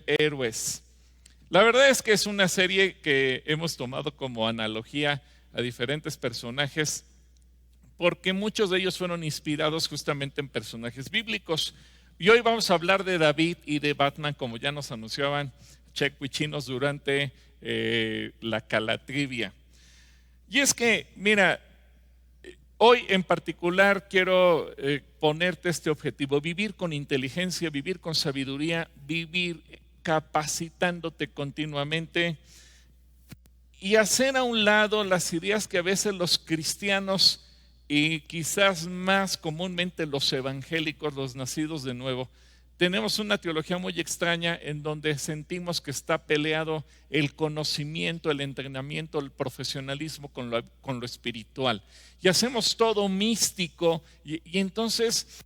héroes. La verdad es que es una serie que hemos tomado como analogía a diferentes personajes porque muchos de ellos fueron inspirados justamente en personajes bíblicos. Y hoy vamos a hablar de David y de Batman, como ya nos anunciaban checkwichinos durante la Calatrivia. Y es que, mira, hoy en particular quiero ponerte este objetivo: vivir con inteligencia, vivir con sabiduría, vivir capacitándote continuamente y hacer a un lado las ideas que a veces los cristianos y quizás más comúnmente los evangélicos, los nacidos de nuevo, tenemos una teología muy extraña en donde sentimos que está peleado el conocimiento, el entrenamiento, el profesionalismo con lo espiritual. Y hacemos todo místico y entonces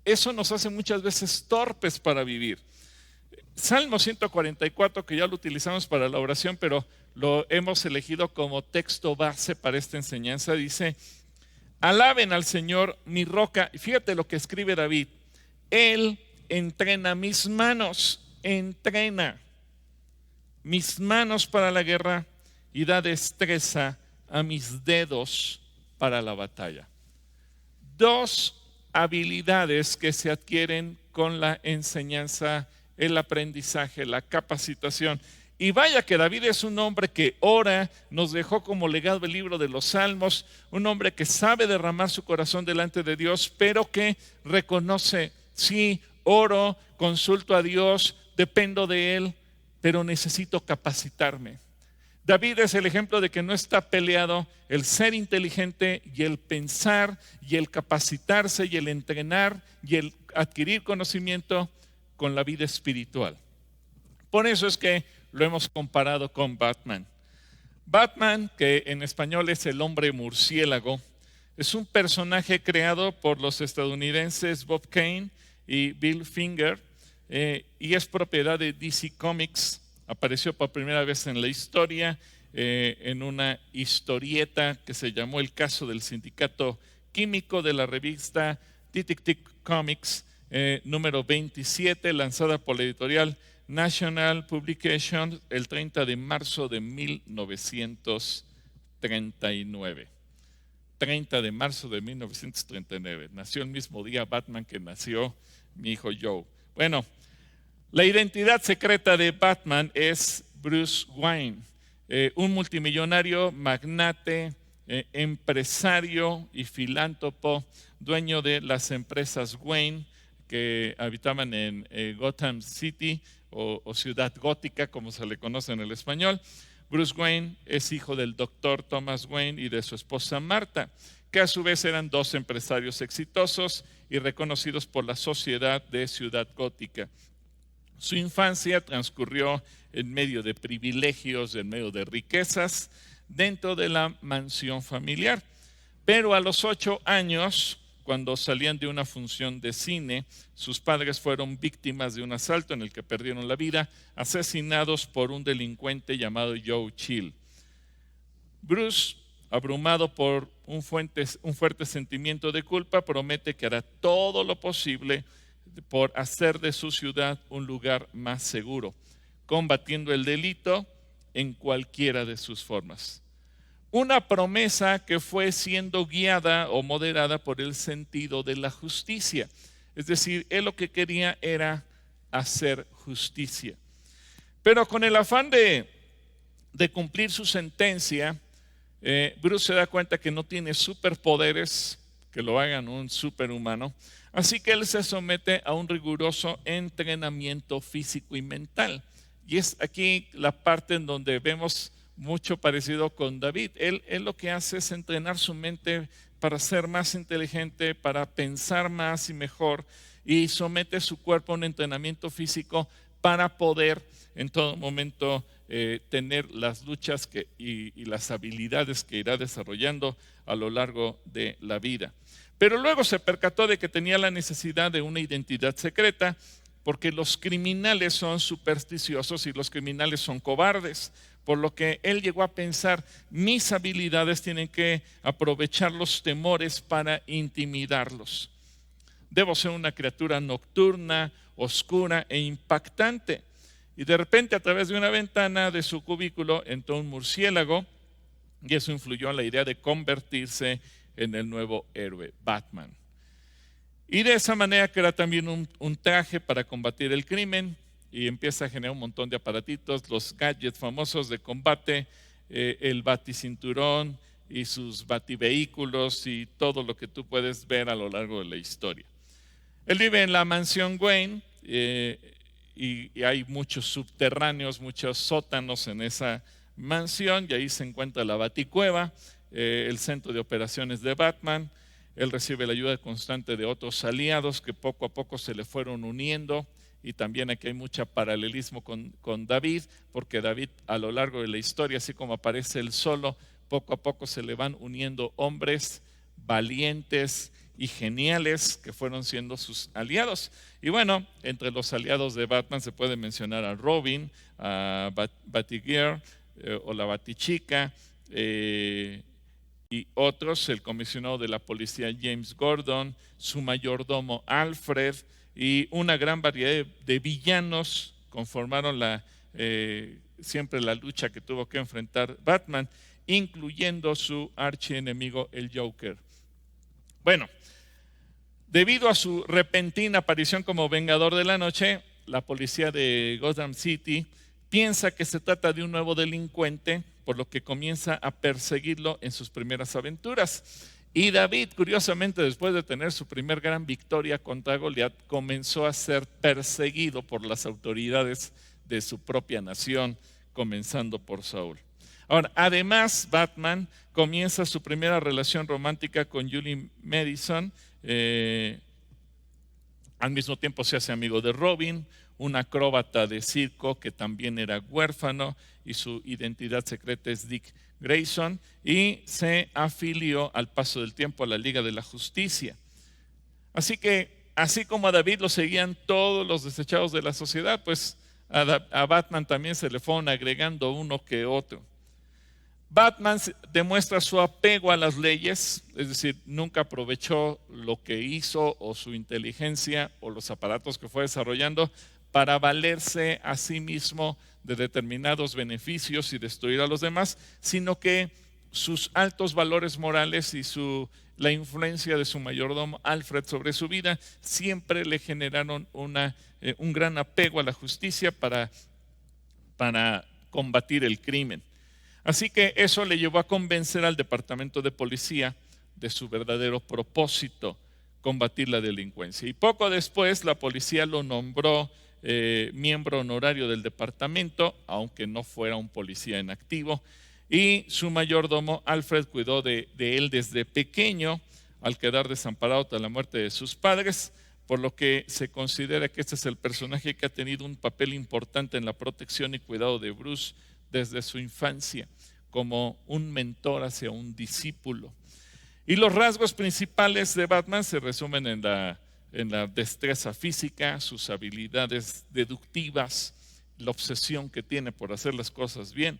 eso nos hace muchas veces torpes para vivir. Salmo 144, que ya lo utilizamos para la oración, pero lo hemos elegido como texto base para esta enseñanza, dice: alaben al Señor, mi roca. Y fíjate lo que escribe David: Él entrena mis manos para la guerra y da destreza a mis dedos para la batalla. Dos habilidades que se adquieren con la enseñanza, el aprendizaje, la capacitación. Y vaya que David es un hombre que ora, nos dejó como legado el libro de los Salmos, un hombre que sabe derramar su corazón delante de Dios, pero que reconoce: sí, oro, consulto a Dios, dependo de Él, pero necesito capacitarme. David es el ejemplo de que no está peleado el ser inteligente y el pensar y el capacitarse y el entrenar y el adquirir conocimiento con la vida espiritual. Por eso es que lo hemos comparado con Batman. Batman, que en español es el hombre murciélago, es un personaje creado por los estadounidenses Bob Kane y Bill Finger, y es propiedad de DC Comics. Apareció por primera vez en la historia en una historieta que se llamó El caso del sindicato químico, de la revista Detective Comics, número 27, lanzada por la editorial National Publications el 30 de marzo de 1939. 30 de marzo de 1939. Nació el mismo día Batman que nació mi hijo Joe. Bueno, la identidad secreta de Batman es Bruce Wayne, un multimillonario, magnate, empresario y filántropo, dueño de las empresas Wayne, que habitaban en Gotham City o Ciudad Gótica, como se le conoce en el español. Bruce Wayne es hijo del doctor Thomas Wayne y de su esposa Martha, que a su vez eran dos empresarios exitosos y reconocidos por la sociedad de Ciudad Gótica. Su infancia transcurrió en medio de privilegios, en medio de riquezas, dentro de la mansión familiar. Pero a los 8 años, cuando salían de una función de cine, sus padres fueron víctimas de un asalto en el que perdieron la vida, asesinados por un delincuente llamado Joe Chill. Bruce, abrumado por un fuerte sentimiento de culpa, promete que hará todo lo posible por hacer de su ciudad un lugar más seguro, combatiendo el delito en cualquiera de sus formas. Una promesa que fue siendo guiada o moderada por el sentido de la justicia. Es decir, él lo que quería era hacer justicia. Pero con el afán de cumplir su sentencia, Bruce se da cuenta que no tiene superpoderes que lo hagan un superhumano. Así que él se somete a un riguroso entrenamiento físico y mental. Y es aquí la parte en donde vemos mucho parecido con David. Él lo que hace es entrenar su mente para ser más inteligente, para pensar más y mejor, y somete su cuerpo a un entrenamiento físico para poder en todo momento tener las luchas y las habilidades que irá desarrollando a lo largo de la vida. Pero luego se percató de que tenía la necesidad de una identidad secreta, porque los criminales son supersticiosos y los criminales son cobardes. Por lo que él llegó a pensar: mis habilidades tienen que aprovechar los temores para intimidarlos. Debo ser una criatura nocturna, oscura e impactante. y de repente a través de una ventana de su cubículo entró un murciélago y eso influyó en la idea de convertirse en el nuevo héroe, Batman. Y de esa manera crea también un traje para combatir el crimen y empieza a generar un montón de aparatitos, los gadgets famosos de combate, el baticinturón y sus bativehículos y todo lo que tú puedes ver a lo largo de la historia. Él vive en la mansión Wayne y hay muchos subterráneos, muchos sótanos en esa mansión y ahí se encuentra la Baticueva, el centro de operaciones de Batman. Él recibe la ayuda constante de otros aliados que poco a poco se le fueron uniendo y también aquí hay mucho paralelismo con David, porque David a lo largo de la historia, así como aparece él solo, poco a poco se le van uniendo hombres valientes y geniales que fueron siendo sus aliados. Y bueno, entre los aliados de Batman se puede mencionar a Robin, a Batgirl o la Batichica, y otros, el comisionado de la policía James Gordon, su mayordomo Alfred y una gran variedad de villanos conformaron siempre la lucha que tuvo que enfrentar Batman, incluyendo su archienemigo el Joker. Bueno, debido a su repentina aparición como Vengador de la Noche, la policía de Gotham City piensa que se trata de un nuevo delincuente, por lo que comienza a perseguirlo en sus primeras aventuras. Y David, curiosamente, después de tener su primer gran victoria contra Goliat, comenzó a ser perseguido por las autoridades de su propia nación, comenzando por Saúl. Ahora, además, Batman comienza su primera relación romántica con Julie Madison. Al mismo tiempo se hace amigo de Robin, un acróbata de circo que también era huérfano y su identidad secreta es Dick Grayson, y se afilió al paso del tiempo a la Liga de la Justicia. Así que, así como a David lo seguían todos los desechados de la sociedad, pues a Batman también se le fueron agregando uno que otro. Batman demuestra su apego a las leyes, es decir, nunca aprovechó lo que hizo o su inteligencia o los aparatos que fue desarrollando para valerse a sí mismo de determinados beneficios y destruir a los demás, sino que sus altos valores morales y la influencia de su mayordomo Alfred sobre su vida siempre le generaron un gran apego a la justicia para combatir el crimen. Así que eso le llevó a convencer al departamento de policía de su verdadero propósito, combatir la delincuencia. Y poco después la policía lo nombró miembro honorario del departamento, aunque no fuera un policía en activo, y su mayordomo Alfred cuidó de él desde pequeño, al quedar desamparado tras la muerte de sus padres, por lo que se considera que este es el personaje que ha tenido un papel importante en la protección y cuidado de Bruce desde su infancia, como un mentor hacia un discípulo. Y los rasgos principales de Batman se resumen en la destreza física, sus habilidades deductivas, la obsesión que tiene por hacer las cosas bien.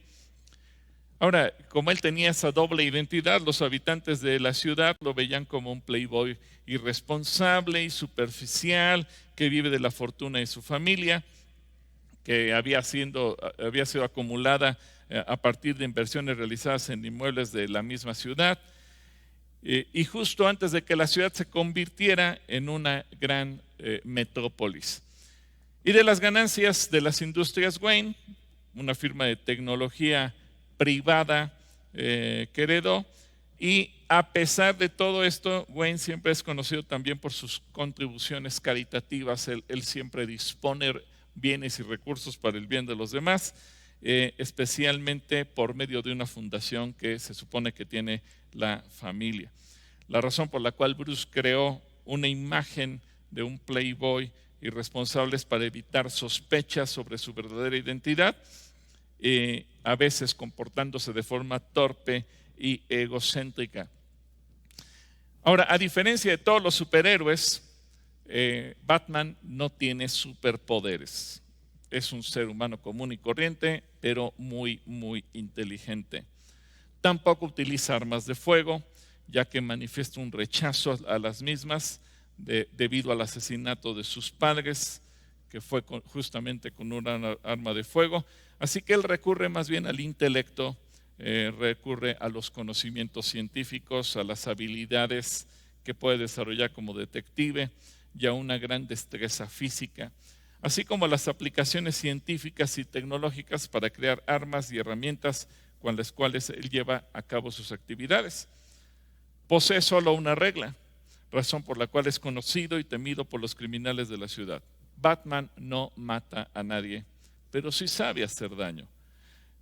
Ahora, como él tenía esa doble identidad, los habitantes de la ciudad lo veían como un playboy irresponsable y superficial, que vive de la fortuna de su familia, que había sido acumulada a partir de inversiones realizadas en inmuebles de la misma ciudad, y justo antes de que la ciudad se convirtiera en una gran metrópolis. Y de las ganancias de las industrias Wayne, una firma de tecnología privada que heredó, y a pesar de todo esto, Wayne siempre es conocido también por sus contribuciones caritativas. Él siempre dispone bienes y recursos para el bien de los demás, especialmente por medio de una fundación que se supone que tiene la familia. La razón por la cual Bruce creó una imagen de un playboy irresponsable es para evitar sospechas sobre su verdadera identidad, a veces comportándose de forma torpe y egocéntrica. Ahora, a diferencia de todos los superhéroes, Batman no tiene superpoderes. Es un ser humano común y corriente, pero muy, muy inteligente. Tampoco utiliza armas de fuego, ya que manifiesta un rechazo a las mismas debido al asesinato de sus padres, que fue justamente con una arma de fuego. Así que él recurre más bien al intelecto, recurre a los conocimientos científicos, a las habilidades que puede desarrollar como detective y a una gran destreza física, así como a las aplicaciones científicas y tecnológicas para crear armas y herramientas con las cuales él lleva a cabo sus actividades. Posee solo una regla, razón por la cual es conocido y temido por los criminales de la ciudad. Batman no mata a nadie, pero sí sabe hacer daño,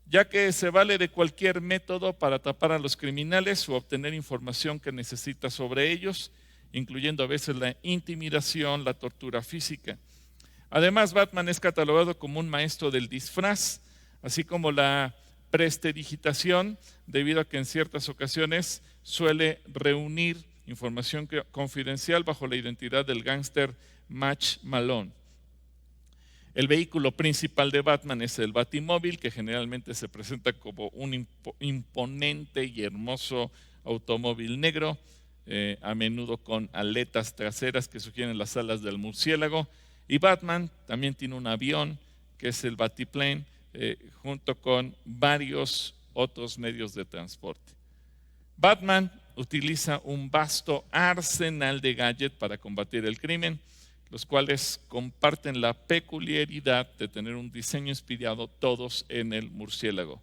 ya que se vale de cualquier método para tapar a los criminales o obtener información que necesita sobre ellos, incluyendo a veces la intimidación, la tortura física. Además, Batman es catalogado como un maestro del disfraz, así como la prestidigitación, debido a que en ciertas ocasiones suele reunir información confidencial bajo la identidad del gángster Match Malone. El vehículo principal de Batman es el Batimóvil, que generalmente se presenta como un imponente y hermoso automóvil negro, a menudo con aletas traseras que sugieren las alas del murciélago. Y Batman también tiene un avión, que es el Batiplane, junto con varios otros medios de transporte. Batman utiliza un vasto arsenal de gadgets para combatir el crimen, los cuales comparten la peculiaridad de tener un diseño inspirado todos en el murciélago.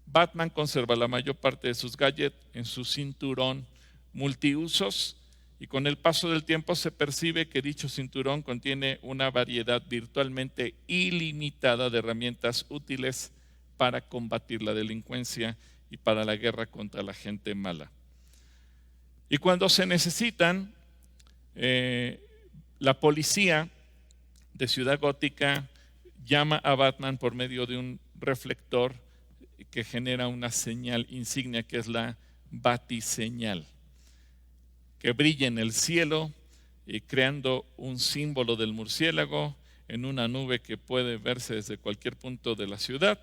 Batman conserva la mayor parte de sus gadgets en su cinturón multiusos, y con el paso del tiempo se percibe que dicho cinturón contiene una variedad virtualmente ilimitada de herramientas útiles para combatir la delincuencia y para la guerra contra la gente mala. Y cuando se necesitan, la policía de Ciudad Gótica llama a Batman por medio de un reflector que genera una señal insignia, que es la batiseñal, que brilla en el cielo y creando un símbolo del murciélago en una nube que puede verse desde cualquier punto de la ciudad,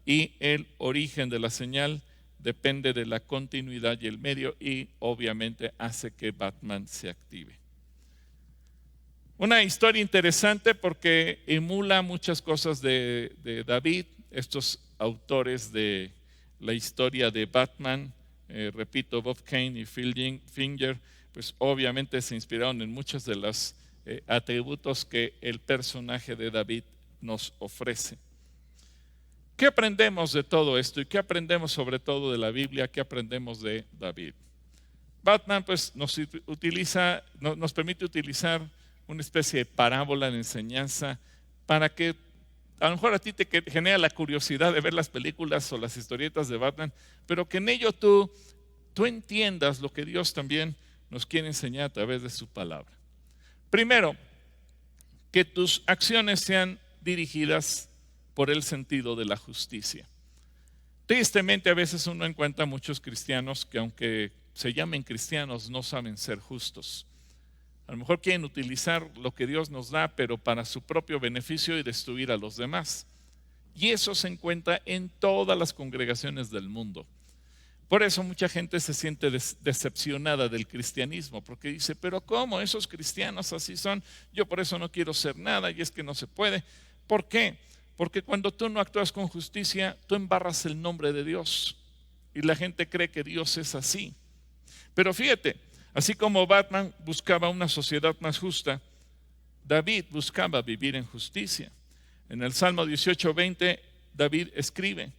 y el origen de la señal depende de la continuidad y el medio, y obviamente hace que Batman se active. Una historia interesante porque emula muchas cosas de David, estos autores de la historia de Batman, repito, Bob Kane y Phil Finger, pues obviamente se inspiraron en muchos de los atributos que el personaje de David nos ofrece. ¿Qué aprendemos de todo esto? ¿Y qué aprendemos sobre todo de la Biblia? ¿Qué aprendemos de David? Batman pues nos permite utilizar una especie de parábola de enseñanza para que a lo mejor a ti te genera la curiosidad de ver las películas o las historietas de Batman, pero que en ello tú entiendas lo que Dios también nos quiere enseñar a través de su palabra. Primero, que tus acciones sean dirigidas por el sentido de la justicia. Tristemente, a veces uno encuentra muchos cristianos que, aunque se llamen cristianos, no saben ser justos. A lo mejor quieren utilizar lo que Dios nos da, pero para su propio beneficio y destruir a los demás. Y eso se encuentra en todas las congregaciones del mundo. Por eso mucha gente se siente decepcionada del cristianismo, porque dice, pero ¿cómo? Esos cristianos así son, yo por eso no quiero ser nada, y es que no se puede. ¿Por qué? Porque cuando tú no actúas con justicia, tú embarras el nombre de Dios, y la gente cree que Dios es así. Pero fíjate, así como Batman buscaba una sociedad más justa, David buscaba vivir en justicia. En el Salmo 18:20, David escribe,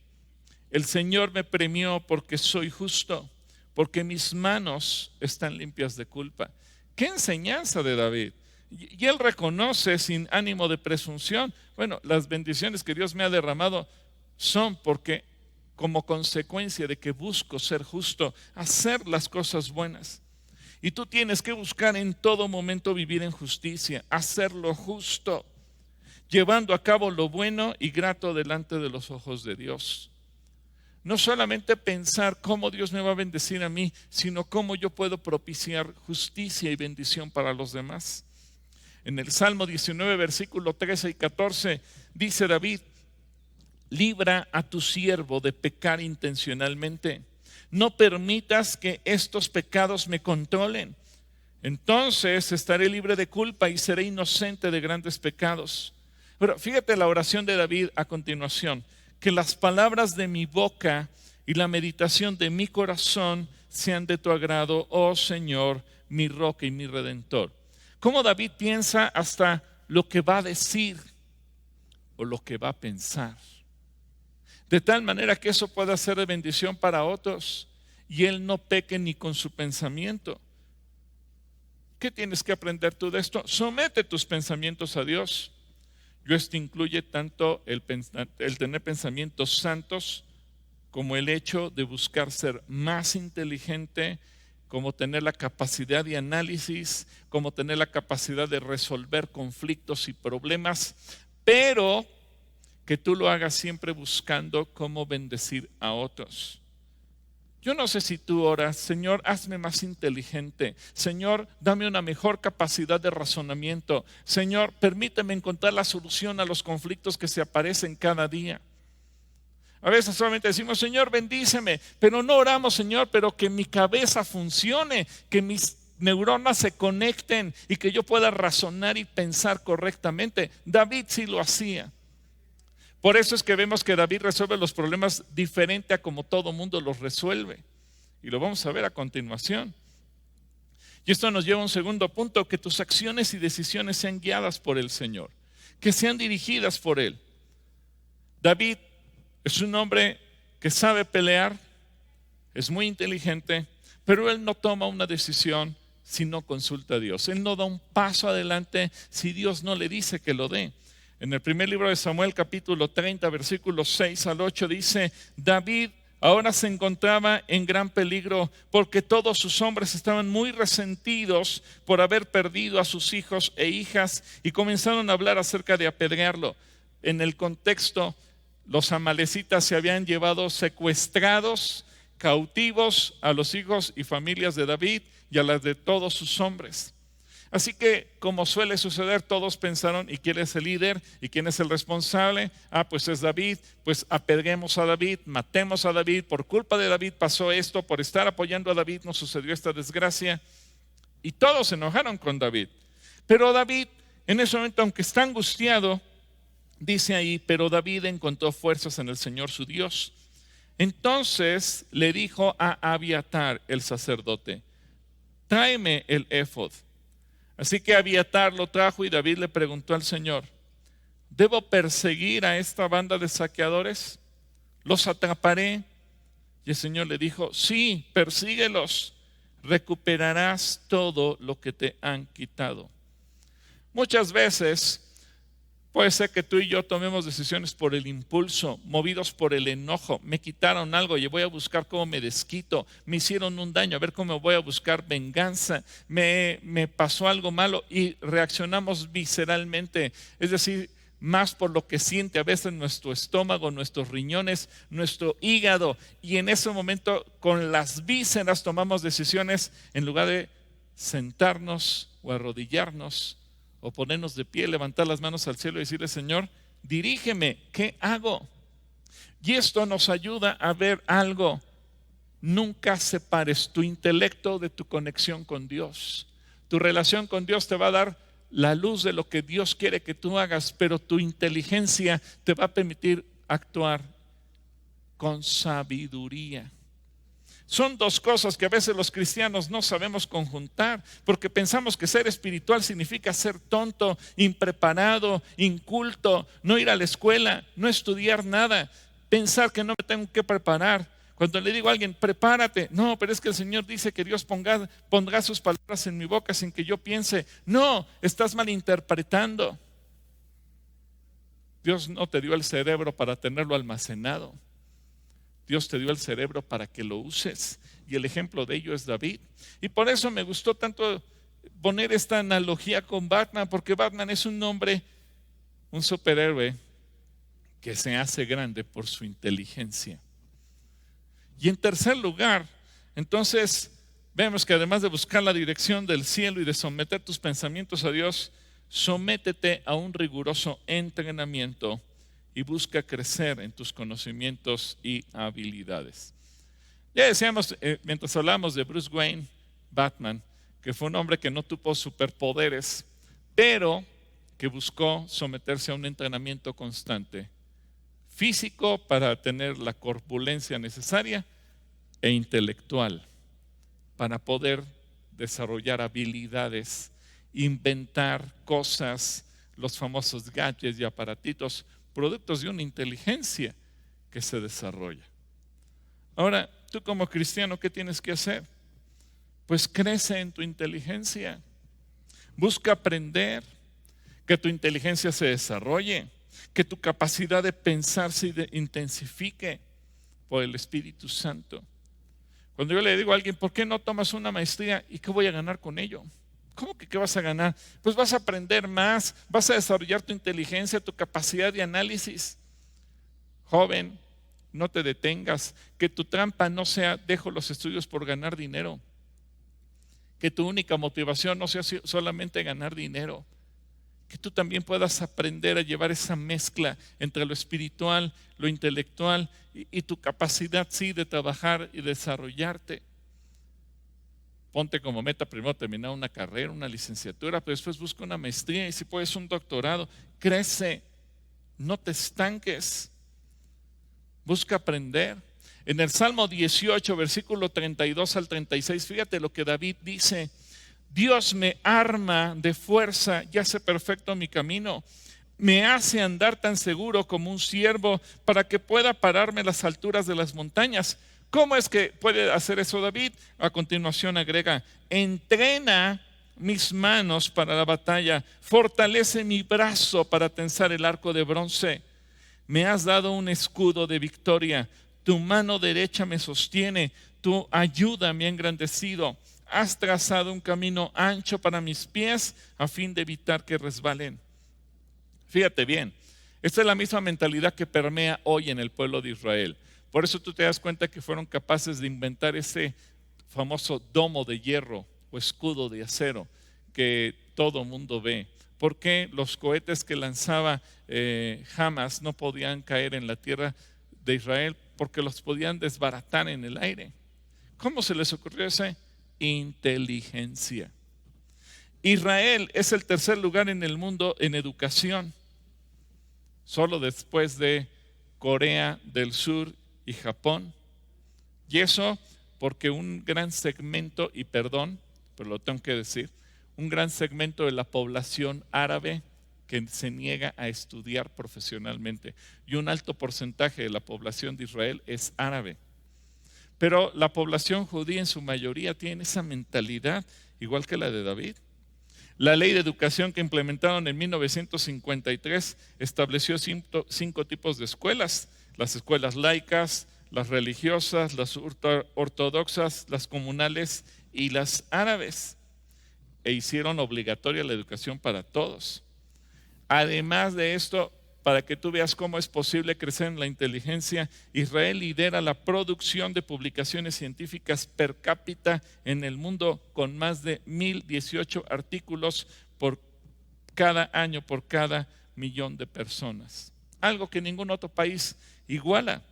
el Señor me premió porque soy justo, porque mis manos están limpias de culpa. ¿Qué enseñanza de David? Y él reconoce sin ánimo de presunción, bueno, las bendiciones que Dios me ha derramado son porque como consecuencia de que busco ser justo, hacer las cosas buenas. Y tú tienes que buscar en todo momento vivir en justicia, hacer lo justo, llevando a cabo lo bueno y grato delante de los ojos de Dios. No solamente pensar cómo Dios me va a bendecir a mí, sino cómo yo puedo propiciar justicia y bendición para los demás. En el Salmo 19, versículo 13 y 14, dice David, libra a tu siervo de pecar intencionalmente. No permitas que estos pecados me controlen. Entonces estaré libre de culpa y seré inocente de grandes pecados. Pero fíjate la oración de David a continuación: que las palabras de mi boca y la meditación de mi corazón sean de tu agrado, oh Señor, mi roca y mi redentor. ¿Cómo David piensa hasta lo que va a decir o lo que va a pensar? De tal manera que eso pueda ser de bendición para otros y él no peque ni con su pensamiento. ¿Qué tienes que aprender tú de esto? Somete tus pensamientos a Dios. Esto incluye tanto el tener pensamientos santos como el hecho de buscar ser más inteligente, como tener la capacidad de análisis, como tener la capacidad de resolver conflictos y problemas, pero que tú lo hagas siempre buscando cómo bendecir a otros. Yo no sé si tú oras: Señor, hazme más inteligente. Señor, dame una mejor capacidad de razonamiento. Señor, permíteme encontrar la solución a los conflictos que se aparecen cada día. A veces solamente decimos: Señor, bendíceme, pero no oramos: Señor, pero que mi cabeza funcione, que mis neuronas se conecten y que yo pueda razonar y pensar correctamente. David sí lo hacía. Por eso es que vemos que David resuelve los problemas diferente a como todo mundo los resuelve. Y lo vamos a ver a continuación. Y esto nos lleva a un segundo punto: que tus acciones y decisiones sean guiadas por el Señor, que sean dirigidas por Él. David es un hombre que sabe pelear, es muy inteligente, pero él no toma una decisión si no consulta a Dios. Él no da un paso adelante si Dios no le dice que lo dé. En el primer libro de Samuel, capítulo 30, versículos 6 al 8, dice: David ahora se encontraba en gran peligro porque todos sus hombres estaban muy resentidos por haber perdido a sus hijos e hijas y comenzaron a hablar acerca de apedrearlo. En el contexto, los amalecitas se habían llevado secuestrados, cautivos a los hijos y familias de David y a las de todos sus hombres. Así que, como suele suceder, todos pensaron: ¿y quién es el líder? ¿Y quién es el responsable? Pues es David. Pues apedreemos a David, matemos a David. Por culpa de David pasó esto, por estar apoyando a David nos sucedió esta desgracia. Y todos se enojaron con David. Pero David, en ese momento, aunque está angustiado, dice ahí: pero David encontró fuerzas en el Señor su Dios. Entonces le dijo a Abiatar, el sacerdote: tráeme el éfod. Así que Abiatar lo trajo y David le preguntó al Señor: ¿debo perseguir a esta banda de saqueadores? ¿Los atraparé? Y el Señor le dijo: sí, persíguelos, recuperarás todo lo que te han quitado. Muchas veces puede ser que tú y yo tomemos decisiones por el impulso, movidos por el enojo. Me quitaron algo y voy a buscar cómo me desquito. Me hicieron un daño, a ver cómo voy a buscar venganza. Me pasó algo malo y reaccionamos visceralmente. Es decir, más por lo que siente a veces nuestro estómago, nuestros riñones, nuestro hígado. Y en ese momento, con las vísceras tomamos decisiones en lugar de sentarnos o arrodillarnos o ponernos de pie, levantar las manos al cielo y decirle: Señor, dirígeme, ¿qué hago? Y esto nos ayuda a ver algo: nunca separes tu intelecto de tu conexión con Dios. Tu relación con Dios te va a dar la luz de lo que Dios quiere que tú hagas, pero tu inteligencia te va a permitir actuar con sabiduría. Son dos cosas que a veces los cristianos no sabemos conjuntar, porque pensamos que ser espiritual significa ser tonto, impreparado, inculto, no ir a la escuela, no estudiar nada, pensar que no me tengo que preparar. Cuando le digo a alguien: prepárate, no, pero es que el Señor dice que Dios pondrá sus palabras en mi boca sin que yo piense. No, estás malinterpretando. Dios no te dio el cerebro para tenerlo almacenado. Dios te dio el cerebro para que lo uses, y el ejemplo de ello es David. Y por eso me gustó tanto poner esta analogía con Batman, porque Batman es un hombre, un superhéroe que se hace grande por su inteligencia. Y en tercer lugar, entonces vemos que además de buscar la dirección del cielo y de someter tus pensamientos a Dios, sométete a un riguroso entrenamiento y busca crecer en tus conocimientos y habilidades. Ya decíamos, mientras hablamos de Bruce Wayne, Batman, que fue un hombre que no tuvo superpoderes, pero que buscó someterse a un entrenamiento constante, físico para tener la corpulencia necesaria e intelectual para poder desarrollar habilidades, inventar cosas, los famosos gadgets y aparatitos, productos de una inteligencia que se desarrolla. Ahora, tú como cristiano, ¿qué tienes que hacer? Pues crece en tu inteligencia, busca aprender, que tu inteligencia se desarrolle, que tu capacidad de pensar se intensifique por el Espíritu Santo. Cuando yo le digo a alguien, ¿por qué no tomas una maestría? ¿Y qué voy a ganar con ello? ¿Cómo que qué vas a ganar? Pues vas a aprender más, vas a desarrollar tu inteligencia, tu capacidad de análisis. Joven, no te detengas, que tu trampa no sea dejo los estudios por ganar dinero, que tu única motivación no sea solamente ganar dinero, que tú también puedas aprender a llevar esa mezcla entre lo espiritual, lo intelectual y tu capacidad sí de trabajar y desarrollarte. Ponte como meta primero terminar una carrera, una licenciatura, pero después busca una maestría y si puedes un doctorado. Crece, no te estanques, busca aprender. En el Salmo 18, versículo 32 al 36, fíjate lo que David dice: Dios me arma de fuerza y hace perfecto mi camino. Me hace andar tan seguro como un ciervo para que pueda pararme en las alturas de las montañas. ¿Cómo es que puede hacer eso David? A continuación agrega: entrena mis manos para la batalla, fortalece mi brazo para tensar el arco de bronce. Me has dado un escudo de victoria, tu mano derecha me sostiene, tu ayuda me ha engrandecido. Has trazado un camino ancho para mis pies a fin de evitar que resbalen. Fíjate bien, esta es la misma mentalidad que permea hoy en el pueblo de Israel. Por eso tú te das cuenta que fueron capaces de inventar ese famoso domo de hierro o escudo de acero que todo mundo ve. ¿Por qué los cohetes que lanzaba Hamas no podían caer en la tierra de Israel? Porque los podían desbaratar en el aire. ¿Cómo se les ocurrió esa inteligencia? Israel es el tercer lugar en el mundo en educación, solo después de Corea del Sur y Japón. Y eso porque un gran segmento, y perdón, pero lo tengo que decir, un gran segmento de la población árabe que se niega a estudiar profesionalmente, y un alto porcentaje de la población de Israel es árabe. Pero la población judía en su mayoría tiene esa mentalidad igual que la de David. La ley de educación que implementaron en 1953 estableció 5 tipos de escuelas: las escuelas laicas, las religiosas, las ortodoxas, las comunales y las árabes, e hicieron obligatoria la educación para todos. Además de esto, para que tú veas cómo es posible crecer en la inteligencia, Israel lidera la producción de publicaciones científicas per cápita en el mundo, con más de 1,018 artículos por cada año, por cada millón de personas. Algo que ningún otro país iguala.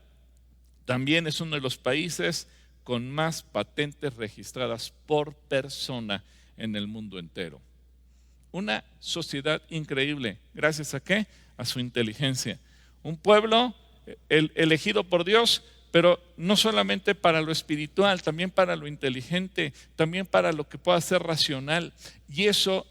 También es uno de los países con más patentes registradas por persona en el mundo entero. Una sociedad increíble. ¿Gracias a qué? A su inteligencia. Un pueblo elegido por Dios, pero no solamente para lo espiritual, también para lo inteligente, también para lo que pueda ser racional. Y eso,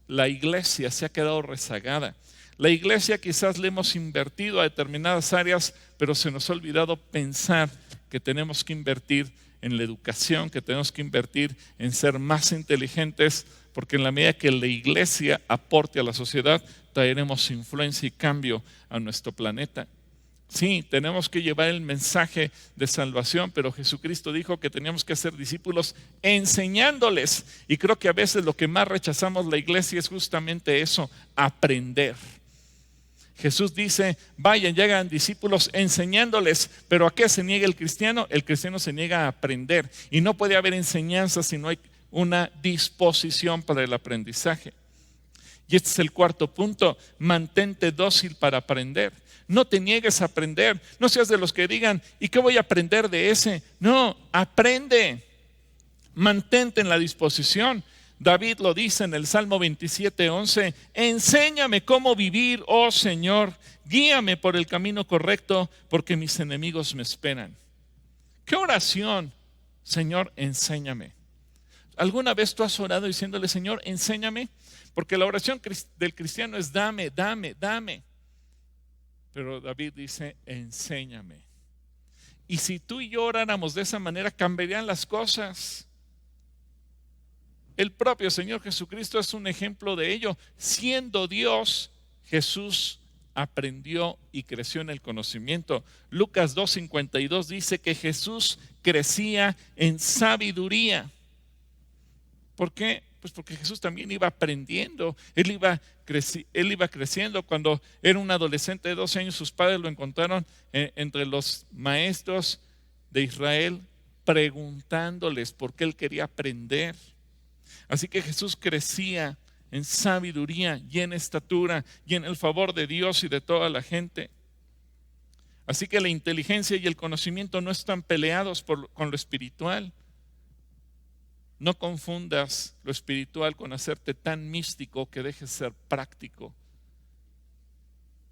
la iglesia se ha quedado rezagada. La iglesia quizás le hemos invertido a determinadas áreas, pero se nos ha olvidado pensar que tenemos que invertir en la educación, que tenemos que invertir en ser más inteligentes, porque en la medida que la iglesia aporte a la sociedad, traeremos influencia y cambio a nuestro planeta. Sí, tenemos que llevar el mensaje de salvación, pero Jesucristo dijo que teníamos que hacer discípulos enseñándoles. Y creo que a veces lo que más rechazamos la iglesia es justamente eso: aprender. Jesús dice: vayan, llegan discípulos enseñándoles. ¿Pero a qué se niega el cristiano? El cristiano se niega a aprender. Y no puede haber enseñanza si no hay una disposición para el aprendizaje. Y este es el cuarto punto: mantente dócil para aprender. No te niegues a aprender. No seas de los que digan: ¿y qué voy a aprender de ese? No, aprende. Mantente en la disposición. David lo dice en el Salmo 27:11, enséñame cómo vivir, oh Señor, guíame por el camino correcto, porque mis enemigos me esperan. ¿Qué oración? Señor, enséñame. ¿Alguna vez tú has orado diciéndole, Señor, enséñame? Porque la oración del cristiano es dame, dame, dame. Pero David dice, enséñame. Y si tú y yo oráramos de esa manera, cambiarían las cosas. El propio Señor Jesucristo es un ejemplo de ello. Siendo Dios, Jesús aprendió y creció en el conocimiento. Lucas 2:52 dice que Jesús crecía en sabiduría. ¿Por qué? Pues porque Jesús también iba aprendiendo, él iba creciendo. Cuando era un adolescente de 12 años, sus padres lo encontraron entre los maestros de Israel, preguntándoles por qué él quería aprender. Así que Jesús crecía en sabiduría y en estatura y en el favor de Dios y de toda la gente. Así que la inteligencia y el conocimiento no están peleados con lo espiritual. No confundas lo espiritual con hacerte tan místico que dejes ser práctico.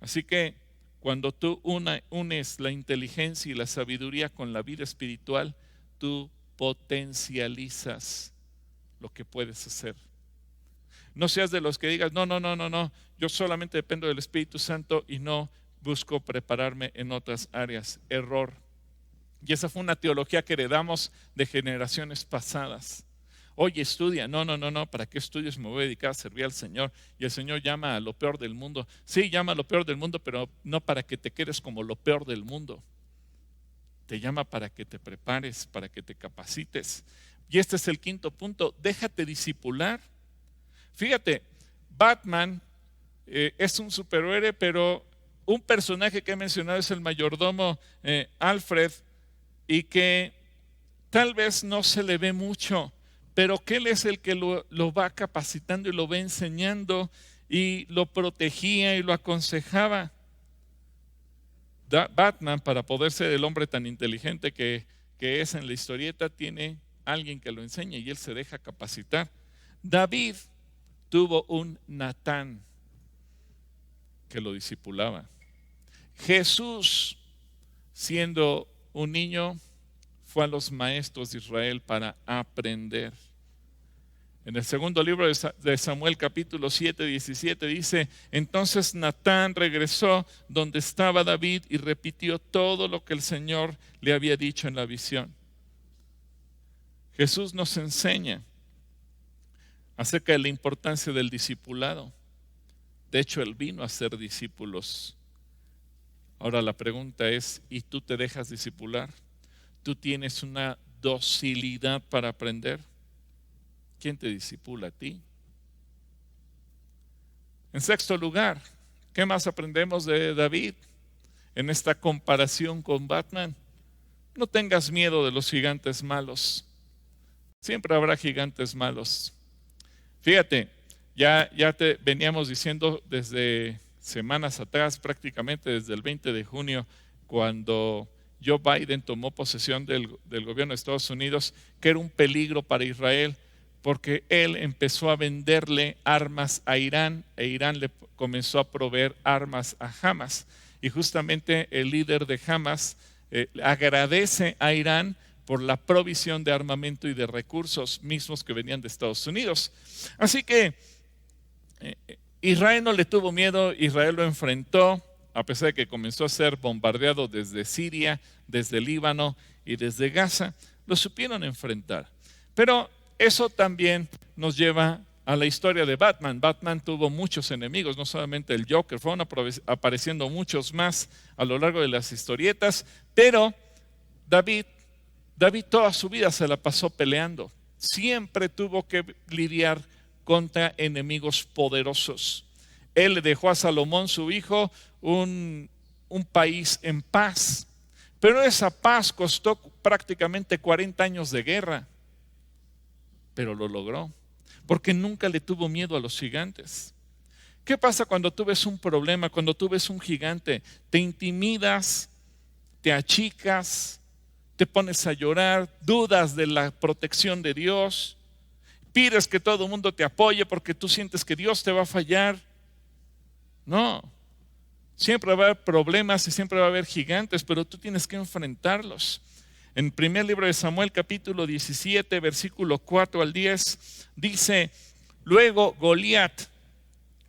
Así que cuando tú unes la inteligencia y la sabiduría con la vida espiritual, tú potencializas lo que puedes hacer. No seas de los que digas, no, yo solamente dependo del Espíritu Santo y no busco prepararme en otras áreas. Error. Y esa fue una teología que heredamos de generaciones pasadas. Oye, estudia. No, ¿para qué estudias? Me voy a dedicar a servir al Señor. Y el Señor llama a lo peor del mundo. Sí, llama a lo peor del mundo, pero no para que te quedes como lo peor del mundo. Te llama para que te prepares, para que te capacites. Y este es el quinto punto. Déjate discipular. Fíjate, Batman es un superhéroe, pero un personaje que he mencionado es el mayordomo Alfred, y que tal vez no se le ve mucho, pero que él es el que lo va capacitando y lo va enseñando y lo protegía y lo aconsejaba. Batman, para poder ser el hombre tan inteligente que es en la historieta, tiene alguien que lo enseña y él se deja capacitar. David tuvo un Natán que lo discipulaba. Jesús, siendo un niño, fue a los maestros de Israel para aprender. En el segundo libro de Samuel, capítulo 7:17, dice, entonces Natán regresó donde estaba David y repitió todo lo que el Señor le había dicho en la visión. Jesús nos enseña acerca de la importancia del discipulado. De hecho, él vino a ser discípulos. Ahora la pregunta es, ¿y tú te dejas discipular? ¿Tú tienes una docilidad para aprender? ¿Quién te discipula a ti? En sexto lugar, ¿qué más aprendemos de David en esta comparación con Batman? No tengas miedo de los gigantes malos. Siempre habrá gigantes malos. Fíjate, ya te veníamos diciendo desde semanas atrás, prácticamente desde el 20 de junio, cuando Joe Biden tomó posesión del gobierno de Estados Unidos, que era un peligro para Israel, porque él empezó a venderle armas a Irán e Irán le comenzó a proveer armas a Hamas. Y justamente el líder de Hamas agradece a Irán por la provisión de armamento y de recursos mismos que venían de Estados Unidos. Así que Israel no le tuvo miedo, Israel lo enfrentó, a pesar de que comenzó a ser bombardeado desde Siria, desde Líbano y desde Gaza, lo supieron enfrentar. Pero eso también nos lleva a la historia de Batman. Batman tuvo muchos enemigos, no solamente el Joker, fueron apareciendo muchos más a lo largo de las historietas, pero David toda su vida se la pasó peleando. Siempre tuvo que lidiar contra enemigos poderosos. Él le dejó a Salomón, su hijo, un país en paz. Pero esa paz costó prácticamente 40 años de guerra. Pero lo logró, porque nunca le tuvo miedo a los gigantes. ¿Qué pasa cuando tú ves un problema, cuando tú ves un gigante? Te intimidas, te achicas, te pones a llorar, dudas de la protección de Dios. pides que todo el mundo te apoye porque tú sientes que Dios te va a fallar. No, siempre va a haber problemas y siempre va a haber gigantes, pero tú tienes que enfrentarlos. En el primer libro de Samuel, capítulo 17, versículo 4 al 10, dice: luego Goliat,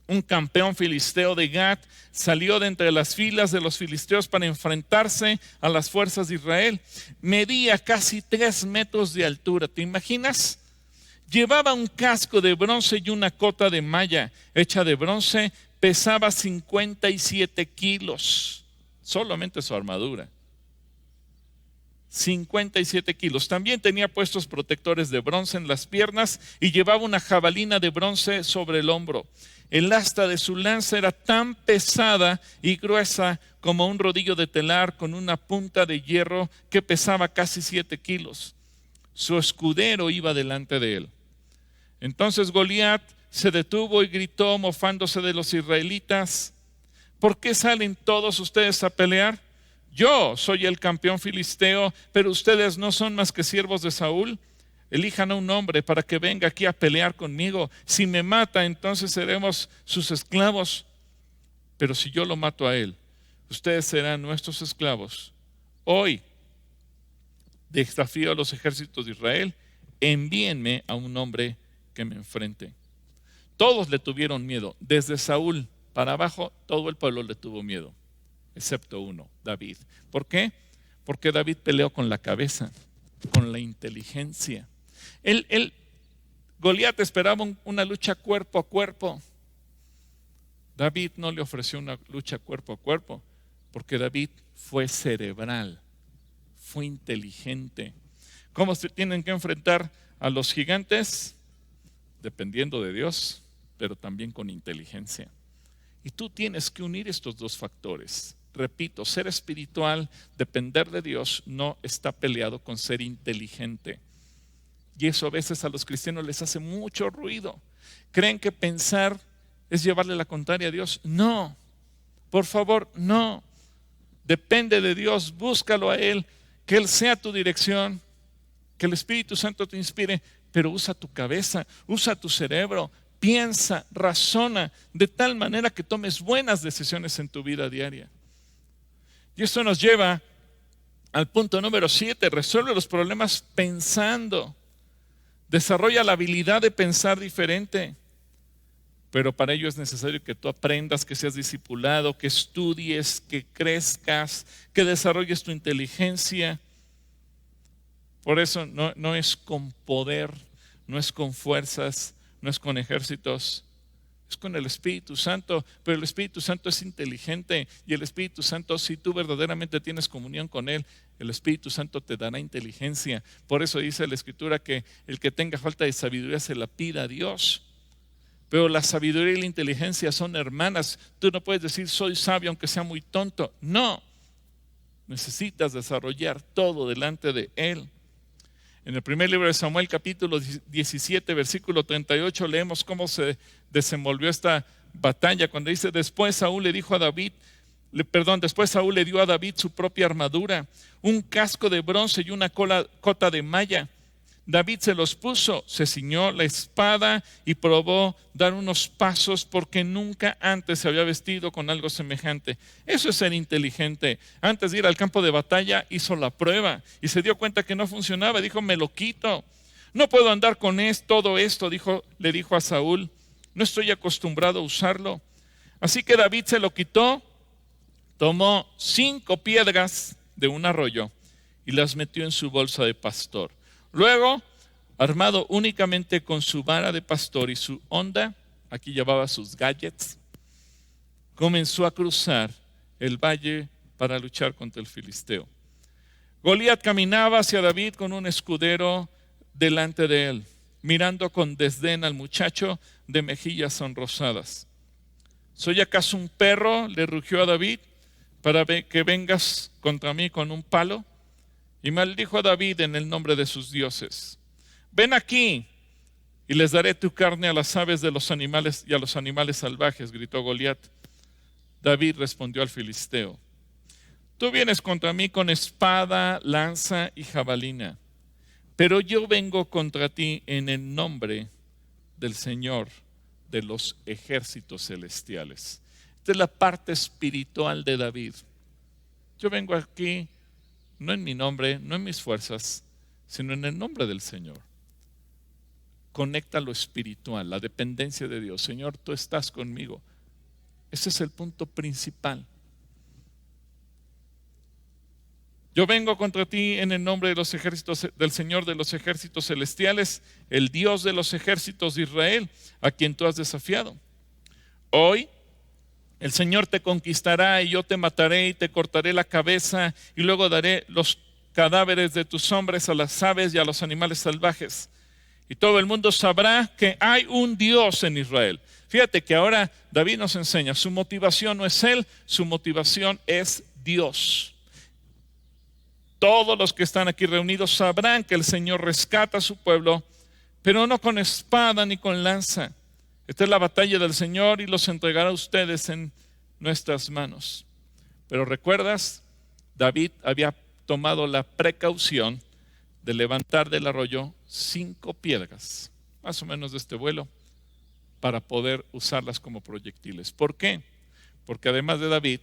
un campeón filisteo de Gat, salió de entre las filas de los filisteos para enfrentarse a las fuerzas de Israel. Medía casi 3 metros de altura, ¿te imaginas? Llevaba un casco de bronce y una cota de malla hecha de bronce. Pesaba 57 kilos, solamente su armadura. 57 kilos. También tenía puestos protectores de bronce en las piernas y llevaba una jabalina de bronce sobre el hombro. El asta de su lanza era tan pesada y gruesa como un rodillo de telar, con una punta de hierro que pesaba casi 7 kilos. Su escudero iba delante de él. Entonces Goliat se detuvo y gritó, mofándose de los israelitas: ¿por qué salen todos ustedes a pelear? Yo soy el campeón filisteo, pero ustedes no son más que siervos de Saúl. Elijan a un hombre para que venga aquí a pelear conmigo. Si me mata, entonces seremos sus esclavos. Pero si yo lo mato a él, ustedes serán nuestros esclavos. Hoy desafío a los ejércitos de Israel: envíenme a un hombre que me enfrente. Todos le tuvieron miedo, desde Saúl para abajo, todo el pueblo le tuvo miedo, excepto uno, David. ¿Por qué? Porque David peleó con la cabeza, con la inteligencia. Goliat esperaba una lucha cuerpo a cuerpo. David no le ofreció una lucha cuerpo a cuerpo, porque David fue cerebral, fue inteligente. ¿Cómo se tienen que enfrentar a los gigantes? Dependiendo de Dios, pero también con inteligencia. Y tú tienes que unir estos dos factores. Repito, ser espiritual, depender de Dios, no está peleado con ser inteligente. Y eso a veces a los cristianos les hace mucho ruido. ¿Creen que pensar es llevarle la contraria a Dios? No, por favor, no. Depende de Dios, búscalo a Él, que Él sea tu dirección, que el Espíritu Santo te inspire, pero usa tu cabeza, usa tu cerebro, piensa, razona, de tal manera que tomes buenas decisiones en tu vida diaria. Y esto nos lleva al punto número 7, resuelve los problemas pensando. Desarrolla la habilidad de pensar diferente. Pero para ello es necesario que tú aprendas, que seas discipulado, que estudies, que crezcas, que desarrolles tu inteligencia. Por eso no es con poder, no es con fuerzas, no es con ejércitos, es con el Espíritu Santo. Pero el Espíritu Santo es inteligente, y el Espíritu Santo, si tú verdaderamente tienes comunión con Él, el Espíritu Santo te dará inteligencia. Por eso dice la Escritura que el que tenga falta de sabiduría se la pida a Dios. Pero la sabiduría y la inteligencia son hermanas. Tú no puedes decir soy sabio aunque sea muy tonto. No, necesitas desarrollar todo delante de Él. En el primer libro de Samuel, capítulo 17, versículo 38, leemos cómo se desenvolvió esta batalla, cuando dice: después Saúl le dio a David su propia armadura, un casco de bronce y una cota de malla. David se los puso, se ciñó la espada y probó dar unos pasos, porque nunca antes se había vestido con algo semejante. Eso es ser inteligente. Antes de ir al campo de batalla hizo la prueba y se dio cuenta que no funcionaba. Dijo: me lo quito. No puedo andar con todo esto, le dijo a Saúl. No estoy acostumbrado a usarlo. Así que David se lo quitó, tomó 5 piedras de un arroyo y las metió en su bolsa de pastor. Luego, armado únicamente con su vara de pastor y su honda, aquí llevaba sus gadgets, comenzó a cruzar el valle para luchar contra el filisteo. Goliat caminaba hacia David con un escudero delante de él, mirando con desdén al muchacho de mejillas sonrosadas. ¿Soy acaso un perro?, le rugió a David, para que vengas contra mí con un palo. Y maldijo a David en el nombre de sus dioses. Ven aquí y les daré tu carne a las aves de los animales y a los animales salvajes, gritó Goliat. David respondió al filisteo: tú vienes contra mí con espada, lanza y jabalina, pero yo vengo contra ti en el nombre del Señor de los ejércitos celestiales. Esta es la parte espiritual de David. Yo vengo aquí no en mi nombre, no en mis fuerzas, sino en el nombre del Señor. Conecta lo espiritual, la dependencia de Dios. Señor, tú estás conmigo. Ese es el punto principal. Yo vengo contra ti en el nombre de los ejércitos del Señor de los ejércitos celestiales, el Dios de los ejércitos de Israel, a quien tú has desafiado. Hoy el Señor te conquistará y yo te mataré y te cortaré la cabeza y luego daré los cadáveres de tus hombres a las aves y a los animales salvajes. Y todo el mundo sabrá que hay un Dios en Israel. Fíjate que ahora David nos enseña, su motivación no es él, su motivación es Dios. Todos los que están aquí reunidos sabrán que el Señor rescata a su pueblo, pero no con espada ni con lanza. Esta es la batalla del Señor y los entregará a ustedes en nuestras manos. Pero ¿recuerdas? David había tomado la precaución de levantar del arroyo 5 piedras, más o menos de este vuelo, para poder usarlas como proyectiles. ¿Por qué? Porque además David,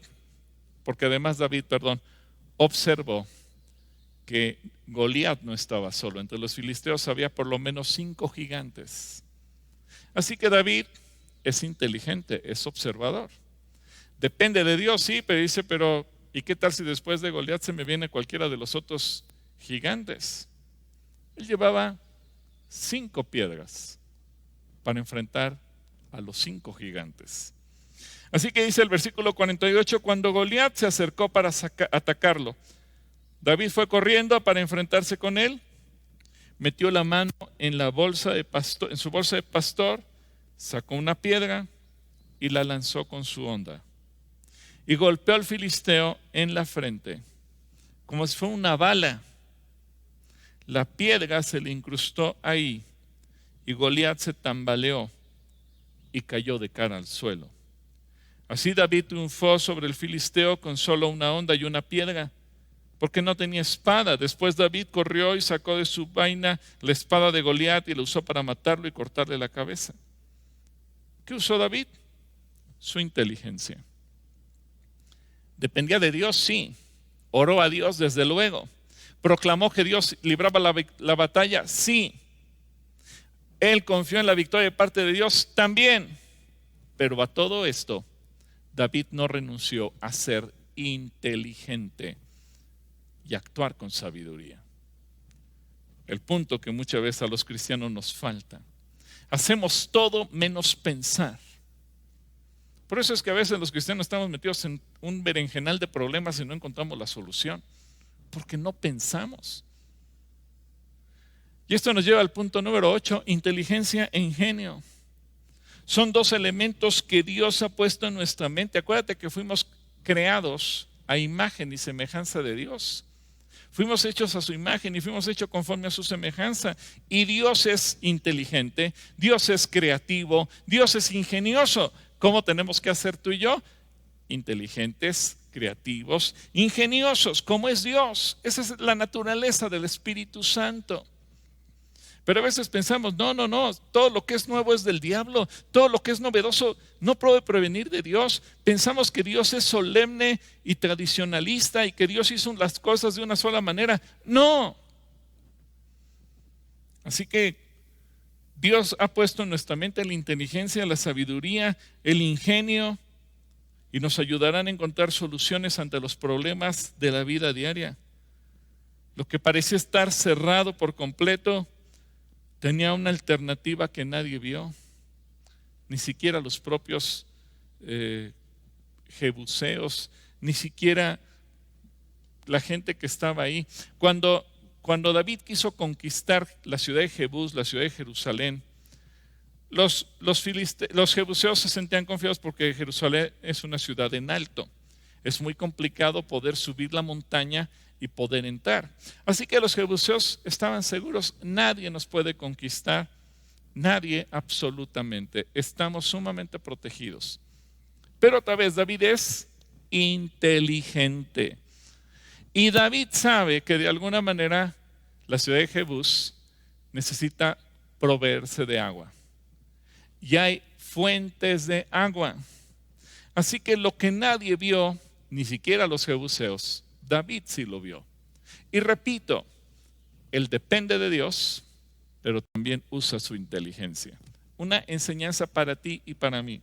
observó que Goliat no estaba solo. Entre los filisteos había por lo menos 5 gigantes. Así que David es inteligente, es observador. Depende de Dios, sí, pero dice, ¿y qué tal si después de Goliat se me viene cualquiera de los otros gigantes? Él llevaba 5 piedras para enfrentar a los 5 gigantes. Así que dice el versículo 48, cuando Goliat se acercó para atacarlo, David fue corriendo para enfrentarse con él, metió la mano en su bolsa de pastor, sacó una piedra y la lanzó con su honda. Y golpeó al filisteo en la frente, como si fuera una bala. La piedra se le incrustó ahí y Goliat se tambaleó y cayó de cara al suelo. Así David triunfó sobre el filisteo con solo una honda y una piedra, porque no tenía espada. Después David corrió y sacó de su vaina la espada de Goliat y la usó para matarlo y cortarle la cabeza. ¿Qué usó David? Su inteligencia. ¿Dependía de Dios? Sí. ¿Oró a Dios? Desde luego. ¿Proclamó que Dios libraba la batalla? Sí. ¿Él confió en la victoria de parte de Dios? También. Pero a todo esto, David no renunció a ser inteligente y actuar con sabiduría. El punto que muchas veces a los cristianos nos falta. Hacemos todo menos pensar. Por eso es que a veces los cristianos estamos metidos en un berenjenal de problemas y no encontramos la solución, porque no pensamos. Y esto nos lleva al punto número 8, inteligencia e ingenio. Son 2 elementos que Dios ha puesto en nuestra mente. Acuérdate que fuimos creados a imagen y semejanza de Dios. Fuimos hechos a su imagen y fuimos hechos conforme a su semejanza. Y Dios es inteligente, Dios es creativo, Dios es ingenioso. ¿Cómo tenemos que hacer tú y yo? Inteligentes, creativos, ingeniosos, como es Dios. Esa es la naturaleza del Espíritu Santo. Pero a veces pensamos, no, todo lo que es nuevo es del diablo, todo lo que es novedoso no puede provenir de Dios. Pensamos que Dios es solemne y tradicionalista y que Dios hizo las cosas de una sola manera. No. Así que Dios ha puesto en nuestra mente la inteligencia, la sabiduría, el ingenio y nos ayudarán a encontrar soluciones ante los problemas de la vida diaria. Lo que parecía estar cerrado por completo tenía una alternativa que nadie vio, ni siquiera los propios jebuseos, ni siquiera la gente que estaba ahí. Cuando David quiso conquistar la ciudad de Jebús, la ciudad de Jerusalén, los jebuseos se sentían confiados porque Jerusalén es una ciudad en alto. Es muy complicado poder subir la montaña y poder entrar. Así que los jebuseos estaban seguros, nadie nos puede conquistar, nadie absolutamente. Estamos sumamente protegidos. Pero otra vez, David es inteligente. Y David sabe que de alguna manera la ciudad de Jebús necesita proveerse de agua. y hay fuentes de agua. Así que lo que nadie vio, ni siquiera los jebuseos, David sí lo vio. Y repito, él depende de Dios, pero también usa su inteligencia. Una enseñanza para ti y para mí.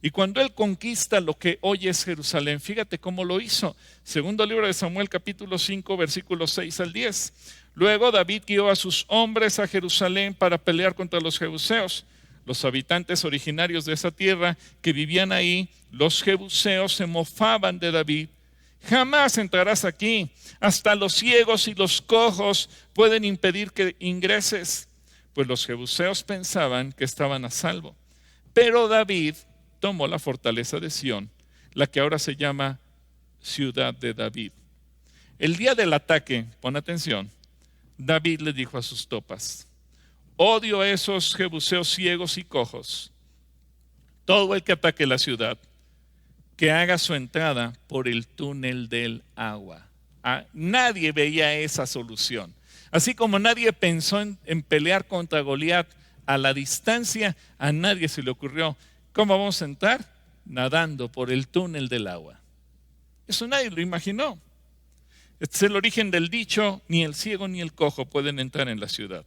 Y cuando él conquista lo que hoy es Jerusalén, fíjate cómo lo hizo. Segundo libro de Samuel, capítulo 5, versículos 6 al 10. Luego David guió a sus hombres a Jerusalén para pelear contra los jebuseos. Los habitantes originarios de esa tierra que vivían ahí, los jebuseos, se mofaban de David. Jamás entrarás aquí. Hasta los ciegos y los cojos pueden impedir que ingreses. Pues los jebuseos pensaban que estaban a salvo. Pero David tomó la fortaleza de Sión, la que ahora se llama Ciudad de David. El día del ataque, pon atención, David le dijo a sus tropas: odio a esos jebuseos ciegos y cojos. Todo el que ataque la ciudad, que haga su entrada por el túnel del agua. Nadie veía esa solución. Así como nadie pensó en pelear contra Goliat a la distancia, a nadie se le ocurrió: ¿cómo vamos a entrar? Nadando por el túnel del agua. Eso nadie lo imaginó. Este es el origen del dicho: ni el ciego ni el cojo pueden entrar en la ciudad.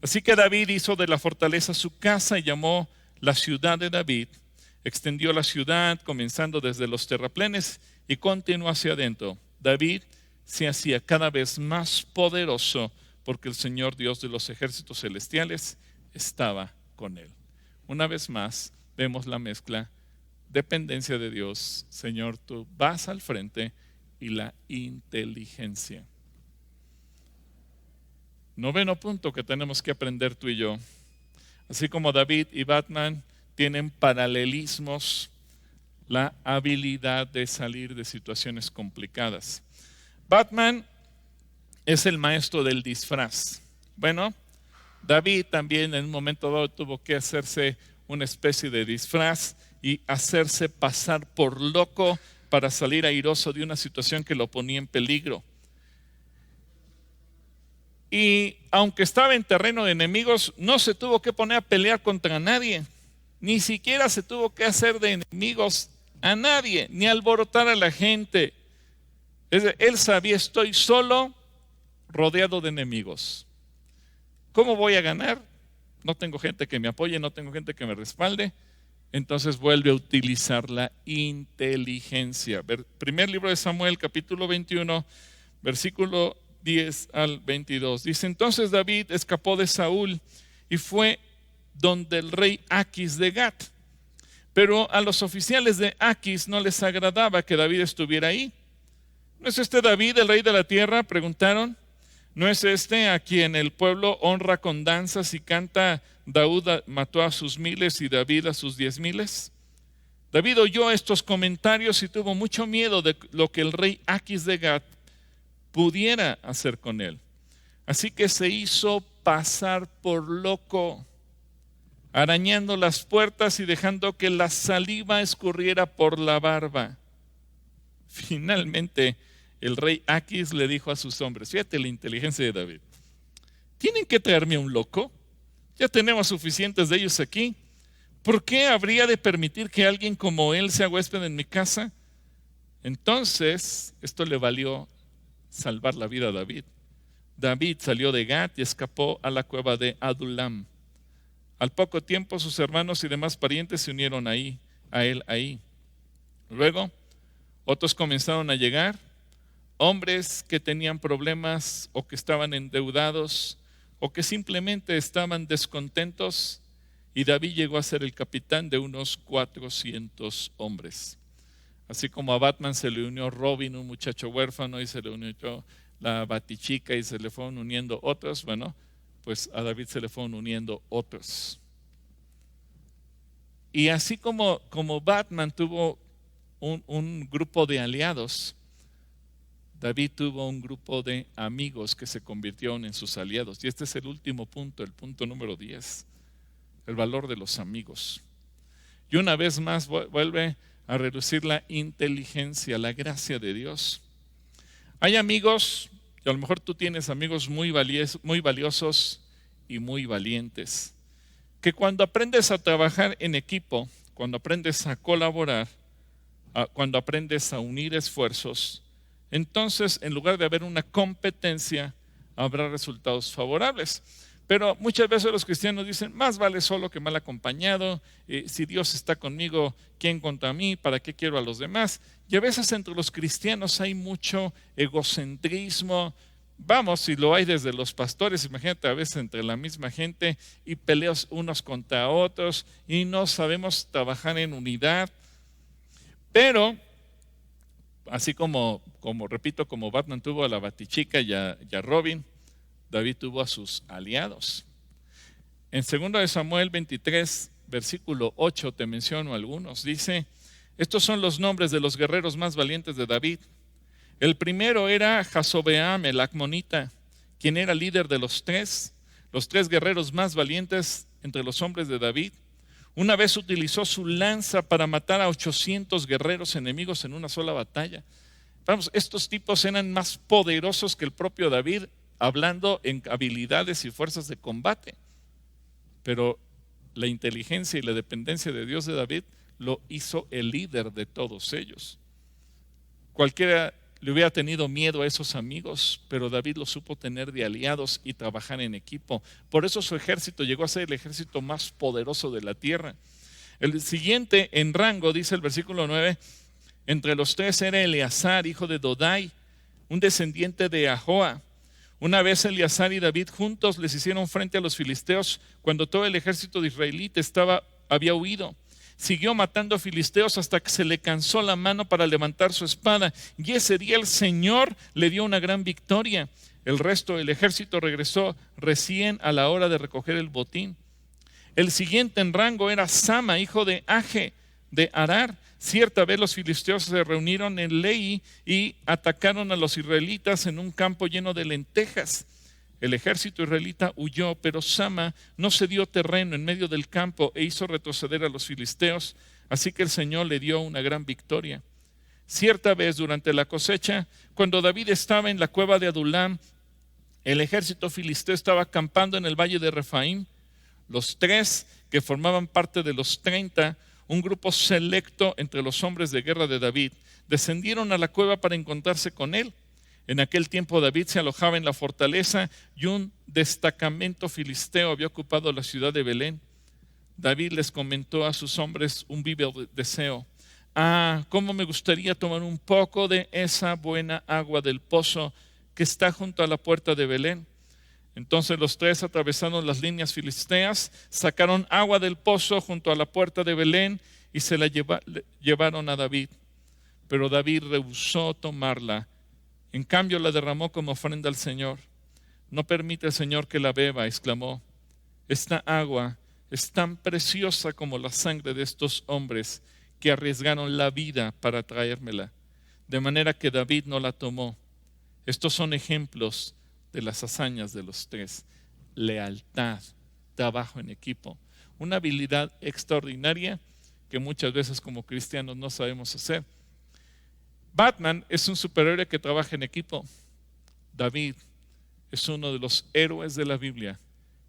Así que David hizo de la fortaleza su casa y llamó la ciudad de David. Extendió la ciudad comenzando desde los terraplenes y continuó hacia adentro. David se hacía cada vez más poderoso porque el Señor Dios de los ejércitos celestiales estaba con él. Una vez más vemos la mezcla: dependencia de Dios, Señor, tú vas al frente, y la inteligencia. Noveno punto que tenemos que aprender tú y yo. Así como David y Batman tienen paralelismos, la habilidad de salir de situaciones complicadas. Batman es el maestro del disfraz. Bueno, David también en un momento dado tuvo que hacerse una especie de disfraz y hacerse pasar por loco para salir airoso de una situación que lo ponía en peligro. Y aunque estaba en terreno de enemigos, no se tuvo que poner a pelear contra nadie. Ni siquiera se tuvo que hacer de enemigos a nadie, ni alborotar a la gente. Él sabía: estoy solo, rodeado de enemigos. ¿Cómo voy a ganar? No tengo gente que me apoye, no tengo gente que me respalde. Entonces vuelve a utilizar la inteligencia. Primer libro de Samuel, capítulo 21, versículo 10 al 22. Dice: entonces David escapó de Saúl y fue donde el rey Aquis de Gat. Pero a los oficiales de Aquis no les agradaba que David estuviera ahí. ¿No es este David el rey de la tierra?, preguntaron. ¿No es este a quien el pueblo honra con danzas y canta: Daud mató a sus miles y David a sus 10,000? David oyó estos comentarios y tuvo mucho miedo de lo que el rey Aquis de Gat pudiera hacer con él. Así que se hizo pasar por loco, arañando las puertas y dejando que la saliva escurriera por la barba. Finalmente el rey Aquis le dijo a sus hombres: fíjate la inteligencia de David, ¿tienen que traerme un loco? Ya tenemos suficientes de ellos aquí. ¿Por qué habría de permitir que alguien como él sea huésped en mi casa? Entonces esto le valió salvar la vida a David. David salió de Gat y escapó a la cueva de Adulam. Al poco tiempo sus hermanos y demás parientes se unieron a él ahí. Luego otros comenzaron a llegar, hombres que tenían problemas o que estaban endeudados o que simplemente estaban descontentos, y David llegó a ser el capitán de unos 400 hombres. Así como a Batman se le unió Robin, un muchacho huérfano, y se le unió la Batichica y se le fueron uniendo otros, bueno, pues a David se le fueron uniendo otros. Y así como Batman tuvo un grupo de aliados, David tuvo un grupo de amigos que se convirtieron en sus aliados. Y este es el último punto, el punto número 10, el valor de los amigos. Y una vez más vuelve a reducir la inteligencia, la gracia de Dios. Hay amigos, y a lo mejor tú tienes amigos muy valiosos y muy valientes. que cuando aprendes a trabajar en equipo, cuando aprendes a colaborar, cuando aprendes a unir esfuerzos, entonces en lugar de haber una competencia, habrá resultados favorables. Pero muchas veces los cristianos dicen, más vale solo que mal acompañado, si Dios está conmigo, ¿quién contra mí? ¿Para qué quiero a los demás? Y a veces entre los cristianos hay mucho egocentrismo. Vamos, si lo hay desde los pastores, imagínate a veces entre la misma gente y peleas unos contra otros y no sabemos trabajar en unidad. Pero, así como repito, como Batman tuvo a la Batichica y a Robin, David tuvo a sus aliados. En 2 Samuel 23, versículo 8, te menciono algunos. Dice, estos son los nombres de los guerreros más valientes de David. El primero era Jasobeam, el acmonita, quien era líder de los tres guerreros más valientes entre los hombres de David. Una vez utilizó su lanza para matar a 800 guerreros enemigos en una sola batalla. Vamos, estos tipos eran más poderosos que el propio David, hablando en habilidades y fuerzas de combate. Pero la inteligencia y la dependencia de Dios de David lo hizo el líder de todos ellos. Cualquiera le hubiera tenido miedo a esos amigos, pero David los supo tener de aliados y trabajar en equipo. Por eso su ejército llegó a ser el ejército más poderoso de la tierra. El siguiente en rango, dice el versículo 9, entre los tres era Eleazar, hijo de Dodai, un descendiente de Ahoa. Una vez Eleazar y David juntos les hicieron frente a los filisteos cuando todo el ejército de israelita había huido. Siguió matando a filisteos hasta que se le cansó la mano para levantar su espada, y ese día el Señor le dio una gran victoria. El resto del ejército regresó recién a la hora de recoger el botín. El siguiente en rango era Sama, hijo de Age, de Arar. Cierta vez los filisteos se reunieron en Lei y atacaron a los israelitas en un campo lleno de lentejas. El ejército israelita huyó, pero Sama no se dio terreno en medio del campo e hizo retroceder a los filisteos, así que el Señor le dio una gran victoria. Cierta vez durante la cosecha, cuando David estaba en la cueva de Adulam, el ejército filisteo estaba acampando en el valle de Refaim. Los tres que formaban parte de los 30, un grupo selecto entre los hombres de guerra de David, descendieron a la cueva para encontrarse con él. En aquel tiempo David se alojaba en la fortaleza y un destacamento filisteo había ocupado la ciudad de Belén. David les comentó a sus hombres un vivo deseo. Cómo me gustaría tomar un poco de esa buena agua del pozo que está junto a la puerta de Belén. Entonces los tres atravesaron las líneas filisteas, sacaron agua del pozo junto a la puerta de Belén y se la llevaron a David. Pero David rehusó tomarla. En cambio la derramó como ofrenda al Señor. No permite el Señor que la beba, exclamó. Esta agua es tan preciosa como la sangre de estos hombres que arriesgaron la vida para traérmela. De manera que David no la tomó. Estos son ejemplos de las hazañas de los tres. Lealtad, trabajo en equipo, una habilidad extraordinaria que muchas veces como cristianos no sabemos hacer. Batman es un superhéroe que trabaja en equipo. David es uno de los héroes de la Biblia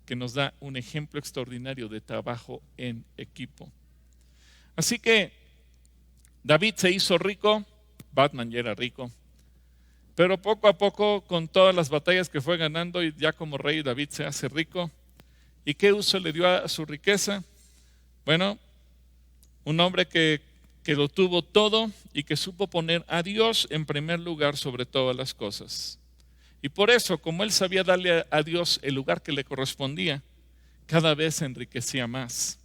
que nos da un ejemplo extraordinario de trabajo en equipo. Así que David se hizo rico, Batman ya era rico, pero poco a poco, con todas las batallas que fue ganando, y ya como rey, David se hace rico. ¿Y qué uso le dio a su riqueza? Bueno, un hombre que lo tuvo todo y que supo poner a Dios en primer lugar sobre todas las cosas. Y por eso, como él sabía darle a Dios el lugar que le correspondía, cada vez se enriquecía más.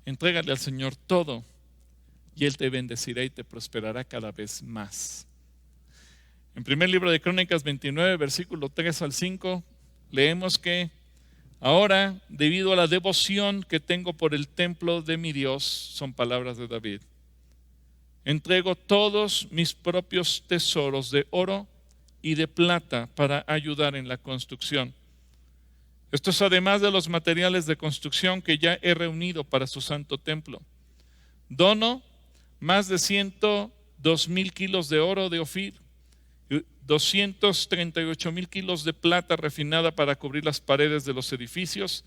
Entrégale al Señor todo y Él te bendecirá y te prosperará cada vez más. En primer libro de Crónicas 29, versículo 3 al 5, leemos que ahora, debido a la devoción que tengo por el templo de mi Dios, son palabras de David, entrego todos mis propios tesoros de oro y de plata para ayudar en la construcción. Esto es además de los materiales de construcción que ya he reunido para su santo templo. Dono más de 102,000 kilos de oro de Ofir, 238,000 kilos de plata refinada para cubrir las paredes de los edificios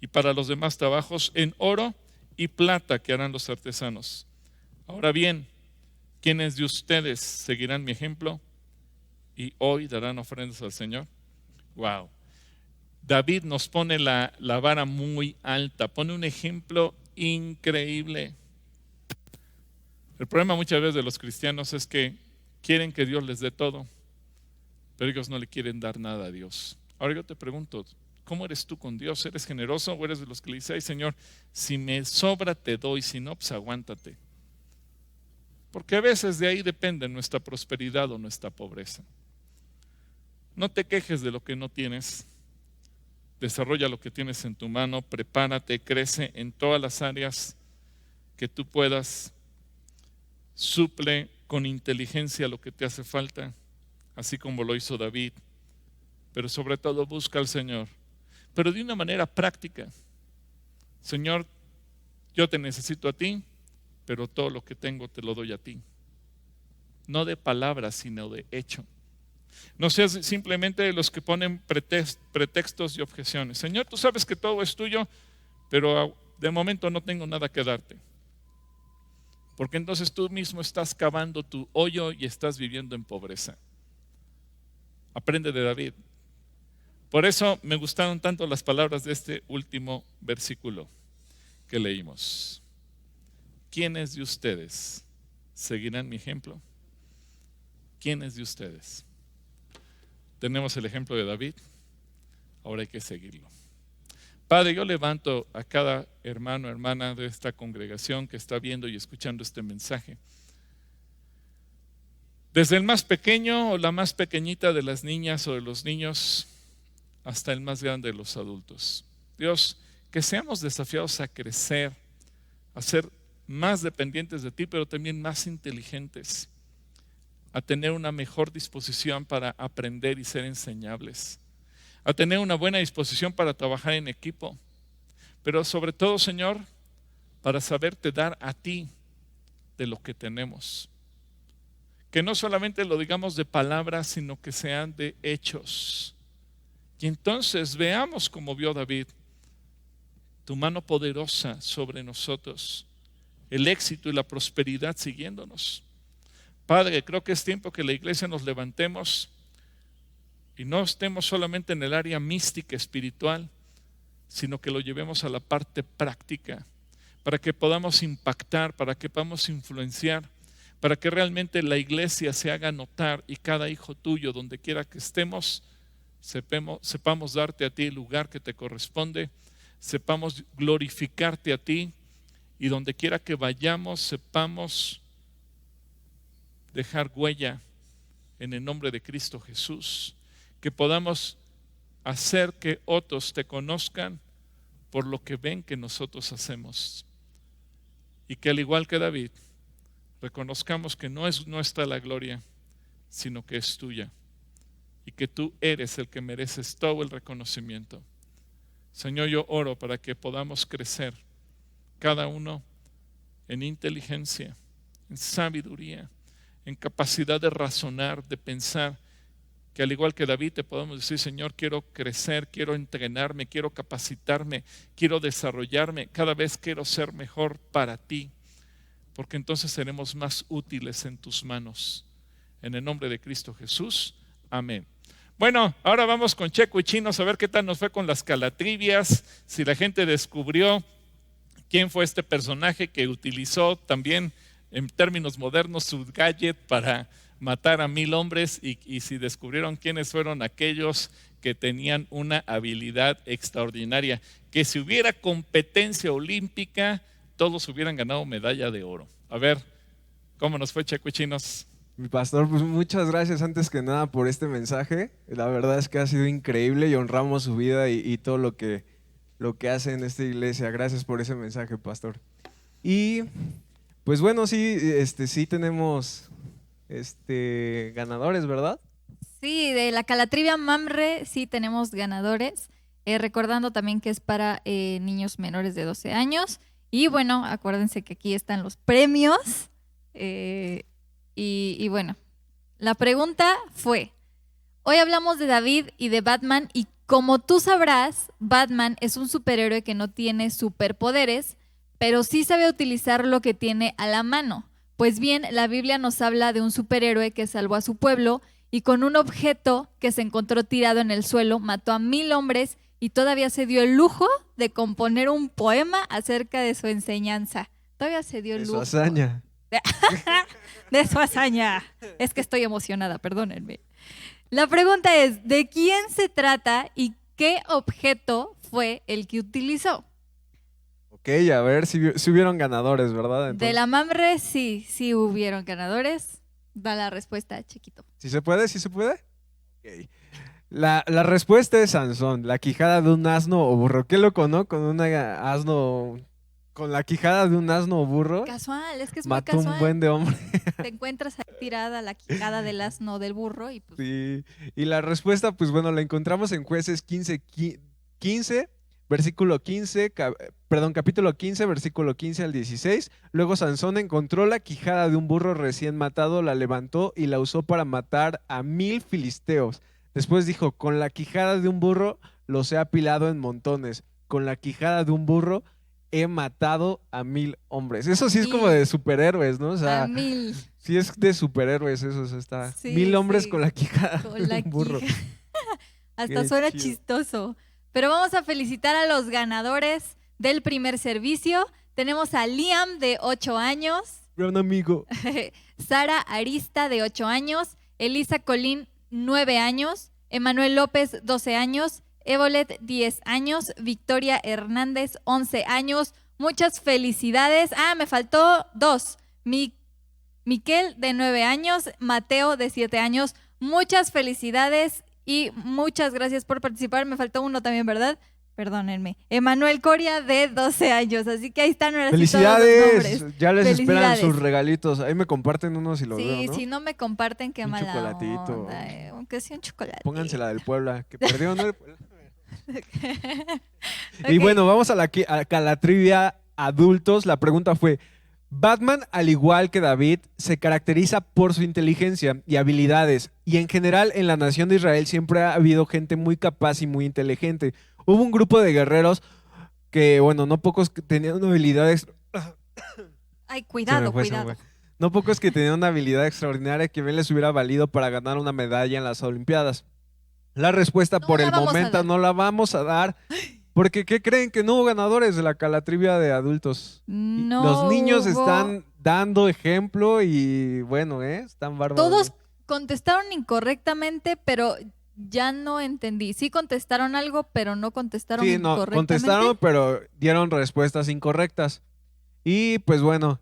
y para los demás trabajos en oro y plata que harán los artesanos. Ahora bien, ¿quiénes de ustedes seguirán mi ejemplo y hoy darán ofrendas al Señor? Wow. David nos pone la vara muy alta, pone un ejemplo increíble. El problema muchas veces de los cristianos es que quieren que Dios les dé todo, pero ellos no le quieren dar nada a Dios. Ahora yo te pregunto, ¿cómo eres tú con Dios? ¿Eres generoso o eres de los que le dicen, ay Señor, si me sobra te doy, si no, pues aguántate? Porque a veces de ahí depende nuestra prosperidad o nuestra pobreza. No te quejes de lo que no tienes. Desarrolla lo que tienes en tu mano, prepárate, crece en todas las áreas que tú puedas. Suple con inteligencia lo que te hace falta, así como lo hizo David. Pero sobre todo busca al Señor, pero de una manera práctica. Señor, yo te necesito a ti, pero todo lo que tengo te lo doy a ti. No de palabras, sino de hecho. No seas simplemente de los que ponen pretextos y objeciones. Señor, tú sabes que todo es tuyo, pero de momento no tengo nada que darte. Porque entonces tú mismo estás cavando tu hoyo y estás viviendo en pobreza. Aprende de David. Por eso me gustaron tanto las palabras de este último versículo que leímos. ¿Quiénes de ustedes seguirán mi ejemplo? ¿Quiénes de ustedes? Tenemos el ejemplo de David, ahora hay que seguirlo. Padre, yo levanto a cada hermano, hermana de esta congregación que está viendo y escuchando este mensaje. Desde el más pequeño o la más pequeñita de las niñas o de los niños hasta el más grande de los adultos. Dios, que seamos desafiados a crecer, a ser más dependientes de ti, pero también más inteligentes, a tener una mejor disposición para aprender y ser enseñables, a tener una buena disposición para trabajar en equipo, pero sobre todo, Señor, para saberte dar a ti de lo que tenemos. Que no solamente lo digamos de palabras, sino que sean de hechos. Y entonces veamos como vio David, tu mano poderosa sobre nosotros, el éxito y la prosperidad siguiéndonos. Padre, creo que es tiempo que la iglesia nos levantemos y no estemos solamente en el área mística espiritual, sino que lo llevemos a la parte práctica, para que podamos impactar, para que podamos influenciar, para que realmente la iglesia se haga notar y cada hijo tuyo, donde quiera que estemos, sepamos darte a ti el lugar que te corresponde, sepamos glorificarte a ti y donde quiera que vayamos, sepamos dejar huella en el nombre de Cristo Jesús, que podamos hacer que otros te conozcan por lo que ven que nosotros hacemos y que al igual que David reconozcamos que no es nuestra la gloria, sino que es tuya y que tú eres el que mereces todo el reconocimiento. Señor, yo oro para que podamos crecer cada uno en inteligencia, en sabiduría, en capacidad de razonar, de pensar, que al igual que David te podemos decir, Señor, quiero crecer, quiero entrenarme, quiero capacitarme, quiero desarrollarme, cada vez quiero ser mejor para ti, porque entonces seremos más útiles en tus manos. En el nombre de Cristo Jesús, amén. Bueno, ahora vamos con Checo y Chinos a ver qué tal nos fue con las calatrivias, si la gente descubrió quién fue este personaje que utilizó también en términos modernos su gadget para matar a 1000 hombres y si descubrieron quiénes fueron aquellos que tenían una habilidad extraordinaria, que si hubiera competencia olímpica todos hubieran ganado medalla de oro. A ver, ¿cómo nos fue, Checo y Chinos? Mi pastor, pues muchas gracias antes que nada por este mensaje. La verdad es que ha sido increíble y honramos su vida y todo lo que hace en esta iglesia. Gracias por ese mensaje, pastor. Y pues bueno, sí, sí tenemos ganadores, ¿verdad? Sí, de la Calatrivia Mamre sí tenemos ganadores. Recordando también que es para niños menores de 12 años. Y bueno, acuérdense que aquí están los premios. Y bueno, la pregunta fue, hoy hablamos de David y de Batman y Como tú sabrás, Batman es un superhéroe que no tiene superpoderes, pero sí sabe utilizar lo que tiene a la mano. Pues bien, la Biblia nos habla de un superhéroe que salvó a su pueblo y con un objeto que se encontró tirado en el suelo mató a 1000 hombres y todavía se dio el lujo de componer un poema acerca de su enseñanza. Todavía se dio el lujo. De su hazaña. De su hazaña. Es que estoy emocionada, perdónenme. La pregunta es, ¿de quién se trata y qué objeto fue el que utilizó? Ok, a ver si hubieron ganadores, ¿verdad? Entonces, De la Mamre, sí hubieron ganadores. Da la respuesta, chiquito. ¿sí se puede? ¿Sí se puede? Ok. La respuesta es Sansón, la quijada de un asno o burro. Qué loco, ¿no? Con la quijada de un asno o burro. Casual, es que es muy Mató un casual. buen de hombre. Te encuentras ahí tirada la quijada del asno o del burro y pues Sí. Y la respuesta, pues bueno, la encontramos en Jueces 15, versículo 15, capítulo 15, versículo 15 al 16. Luego Sansón encontró la quijada de un burro recién matado, la levantó y la usó para matar a 1000 filisteos. Después dijo, con la quijada de un burro los he apilado en montones. Con la quijada de un burro he matado a 1000 hombres. Eso sí es como de superhéroes, ¿no? O sea, a 1000. sí es de superhéroes eso, o sea, está. Sí, 1000 hombres sí. con la quijada Con de la un burro. quija. Hasta Qué suena chido. chistoso. Pero vamos a felicitar a los ganadores del primer servicio. Tenemos a Liam, de 8 años. Gran amigo. Sara Arista, de 8 años. Elisa Colín, 9 años. Emanuel López, 12 años. Evolet, 10 años. Victoria Hernández, 11 años. Muchas felicidades. Me faltó 2. Miquel, de 9 años. Mateo, de 7 años. Muchas felicidades y muchas gracias por participar. Me faltó uno también, ¿verdad? Perdónenme. Emanuel Coria, de 12 años. Así que ahí están ahora sí todos los Felicidades. nombres. Ya les esperan Felicidades. sus regalitos. Ahí me comparten uno si lo Sí, veo, ¿no? si no me comparten, qué Un mala chocolatito. onda, aunque sea un chocolate. Pónganse la del Puebla, que perdió, ¿no? Ok. Y bueno, vamos a la trivia adultos. La pregunta fue, Batman, al igual que David, se caracteriza por su inteligencia y habilidades. Y en general, en la nación de Israel siempre ha habido gente muy capaz y muy inteligente. Hubo un grupo de guerreros que, bueno, no pocos que tenían una habilidad Ay, Se cuidado, me fue, se me cuidado. fue. No pocos que tenían una habilidad extraordinaria que bien les hubiera valido para ganar una medalla en las Olimpiadas. La respuesta No por la el vamos a momento dar. no la vamos a dar. Porque, ¿qué creen? Que no hubo ganadores de la calatrivia de adultos. No Los niños hubo- están dando ejemplo y bueno, están bárbaros. Todos contestaron incorrectamente, pero ya no entendí. Sí contestaron algo, pero no contestaron Sí, no, incorrectamente. contestaron, pero dieron respuestas incorrectas. Y pues bueno,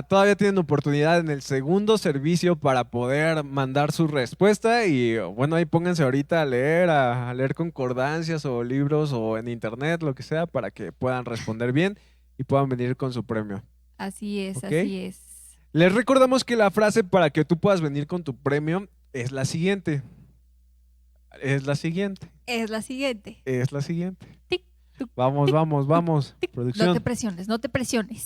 todavía tienen oportunidad en el segundo servicio para poder mandar su respuesta y bueno, ahí pónganse ahorita a leer concordancias o libros o en internet, lo que sea, para que puedan responder bien y puedan venir con su premio. Así es, ¿Ok? así es. Les recordamos que la frase para que tú puedas venir con tu premio es la siguiente. Es la siguiente. Es la siguiente. Es la siguiente. Tic, tuc, Vamos, tic, vamos, vamos. No te Producción. presiones, no te presiones.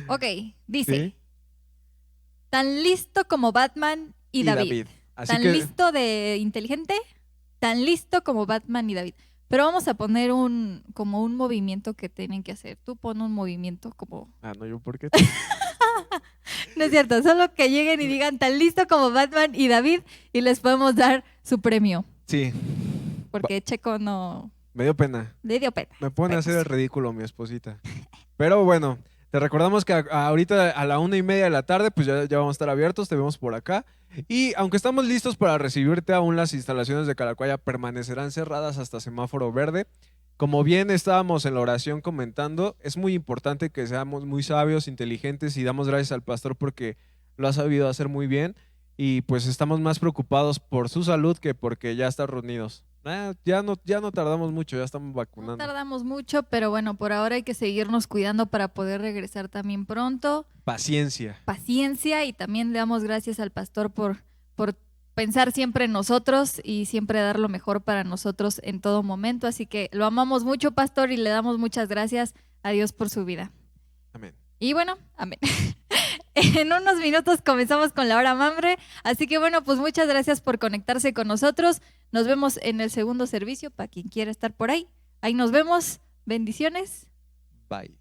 Ok, dice, Sí. tan listo como Batman y David. Así Tan que listo de inteligente, tan listo como Batman y David. Pero vamos a poner como un movimiento que tienen que hacer. Tú pon un movimiento como... no, yo por qué. No es cierto, solo que lleguen y digan tan listo como Batman y David y les podemos dar su premio. Sí, Porque Checo no me dio pena. le dio pena. Me pone a Pero hacer el ridículo mi esposita. Pero bueno, te recordamos que ahorita a la 1:30 de la tarde, pues ya vamos a estar abiertos, te vemos por acá. Y aunque estamos listos para recibirte, aún las instalaciones de Calacuaya permanecerán cerradas hasta semáforo verde. Como bien estábamos en la oración comentando, es muy importante que seamos muy sabios, inteligentes y damos gracias al pastor porque lo ha sabido hacer muy bien y pues estamos más preocupados por su salud que porque ya está reunidos. Ya no tardamos mucho, ya estamos No vacunando. tardamos mucho, pero bueno, por ahora hay que seguirnos cuidando para poder regresar también pronto. Paciencia. Paciencia y también le damos gracias al pastor por pensar siempre en nosotros y siempre dar lo mejor para nosotros en todo momento. Así que lo amamos mucho, pastor, y le damos muchas gracias a Dios por su vida. Amén. Y bueno, amén. En unos minutos comenzamos con la hora mamre. Así que bueno, pues muchas gracias por conectarse con nosotros. Nos vemos en el segundo servicio para quien quiera estar por ahí. Ahí nos vemos. Bendiciones. Bye.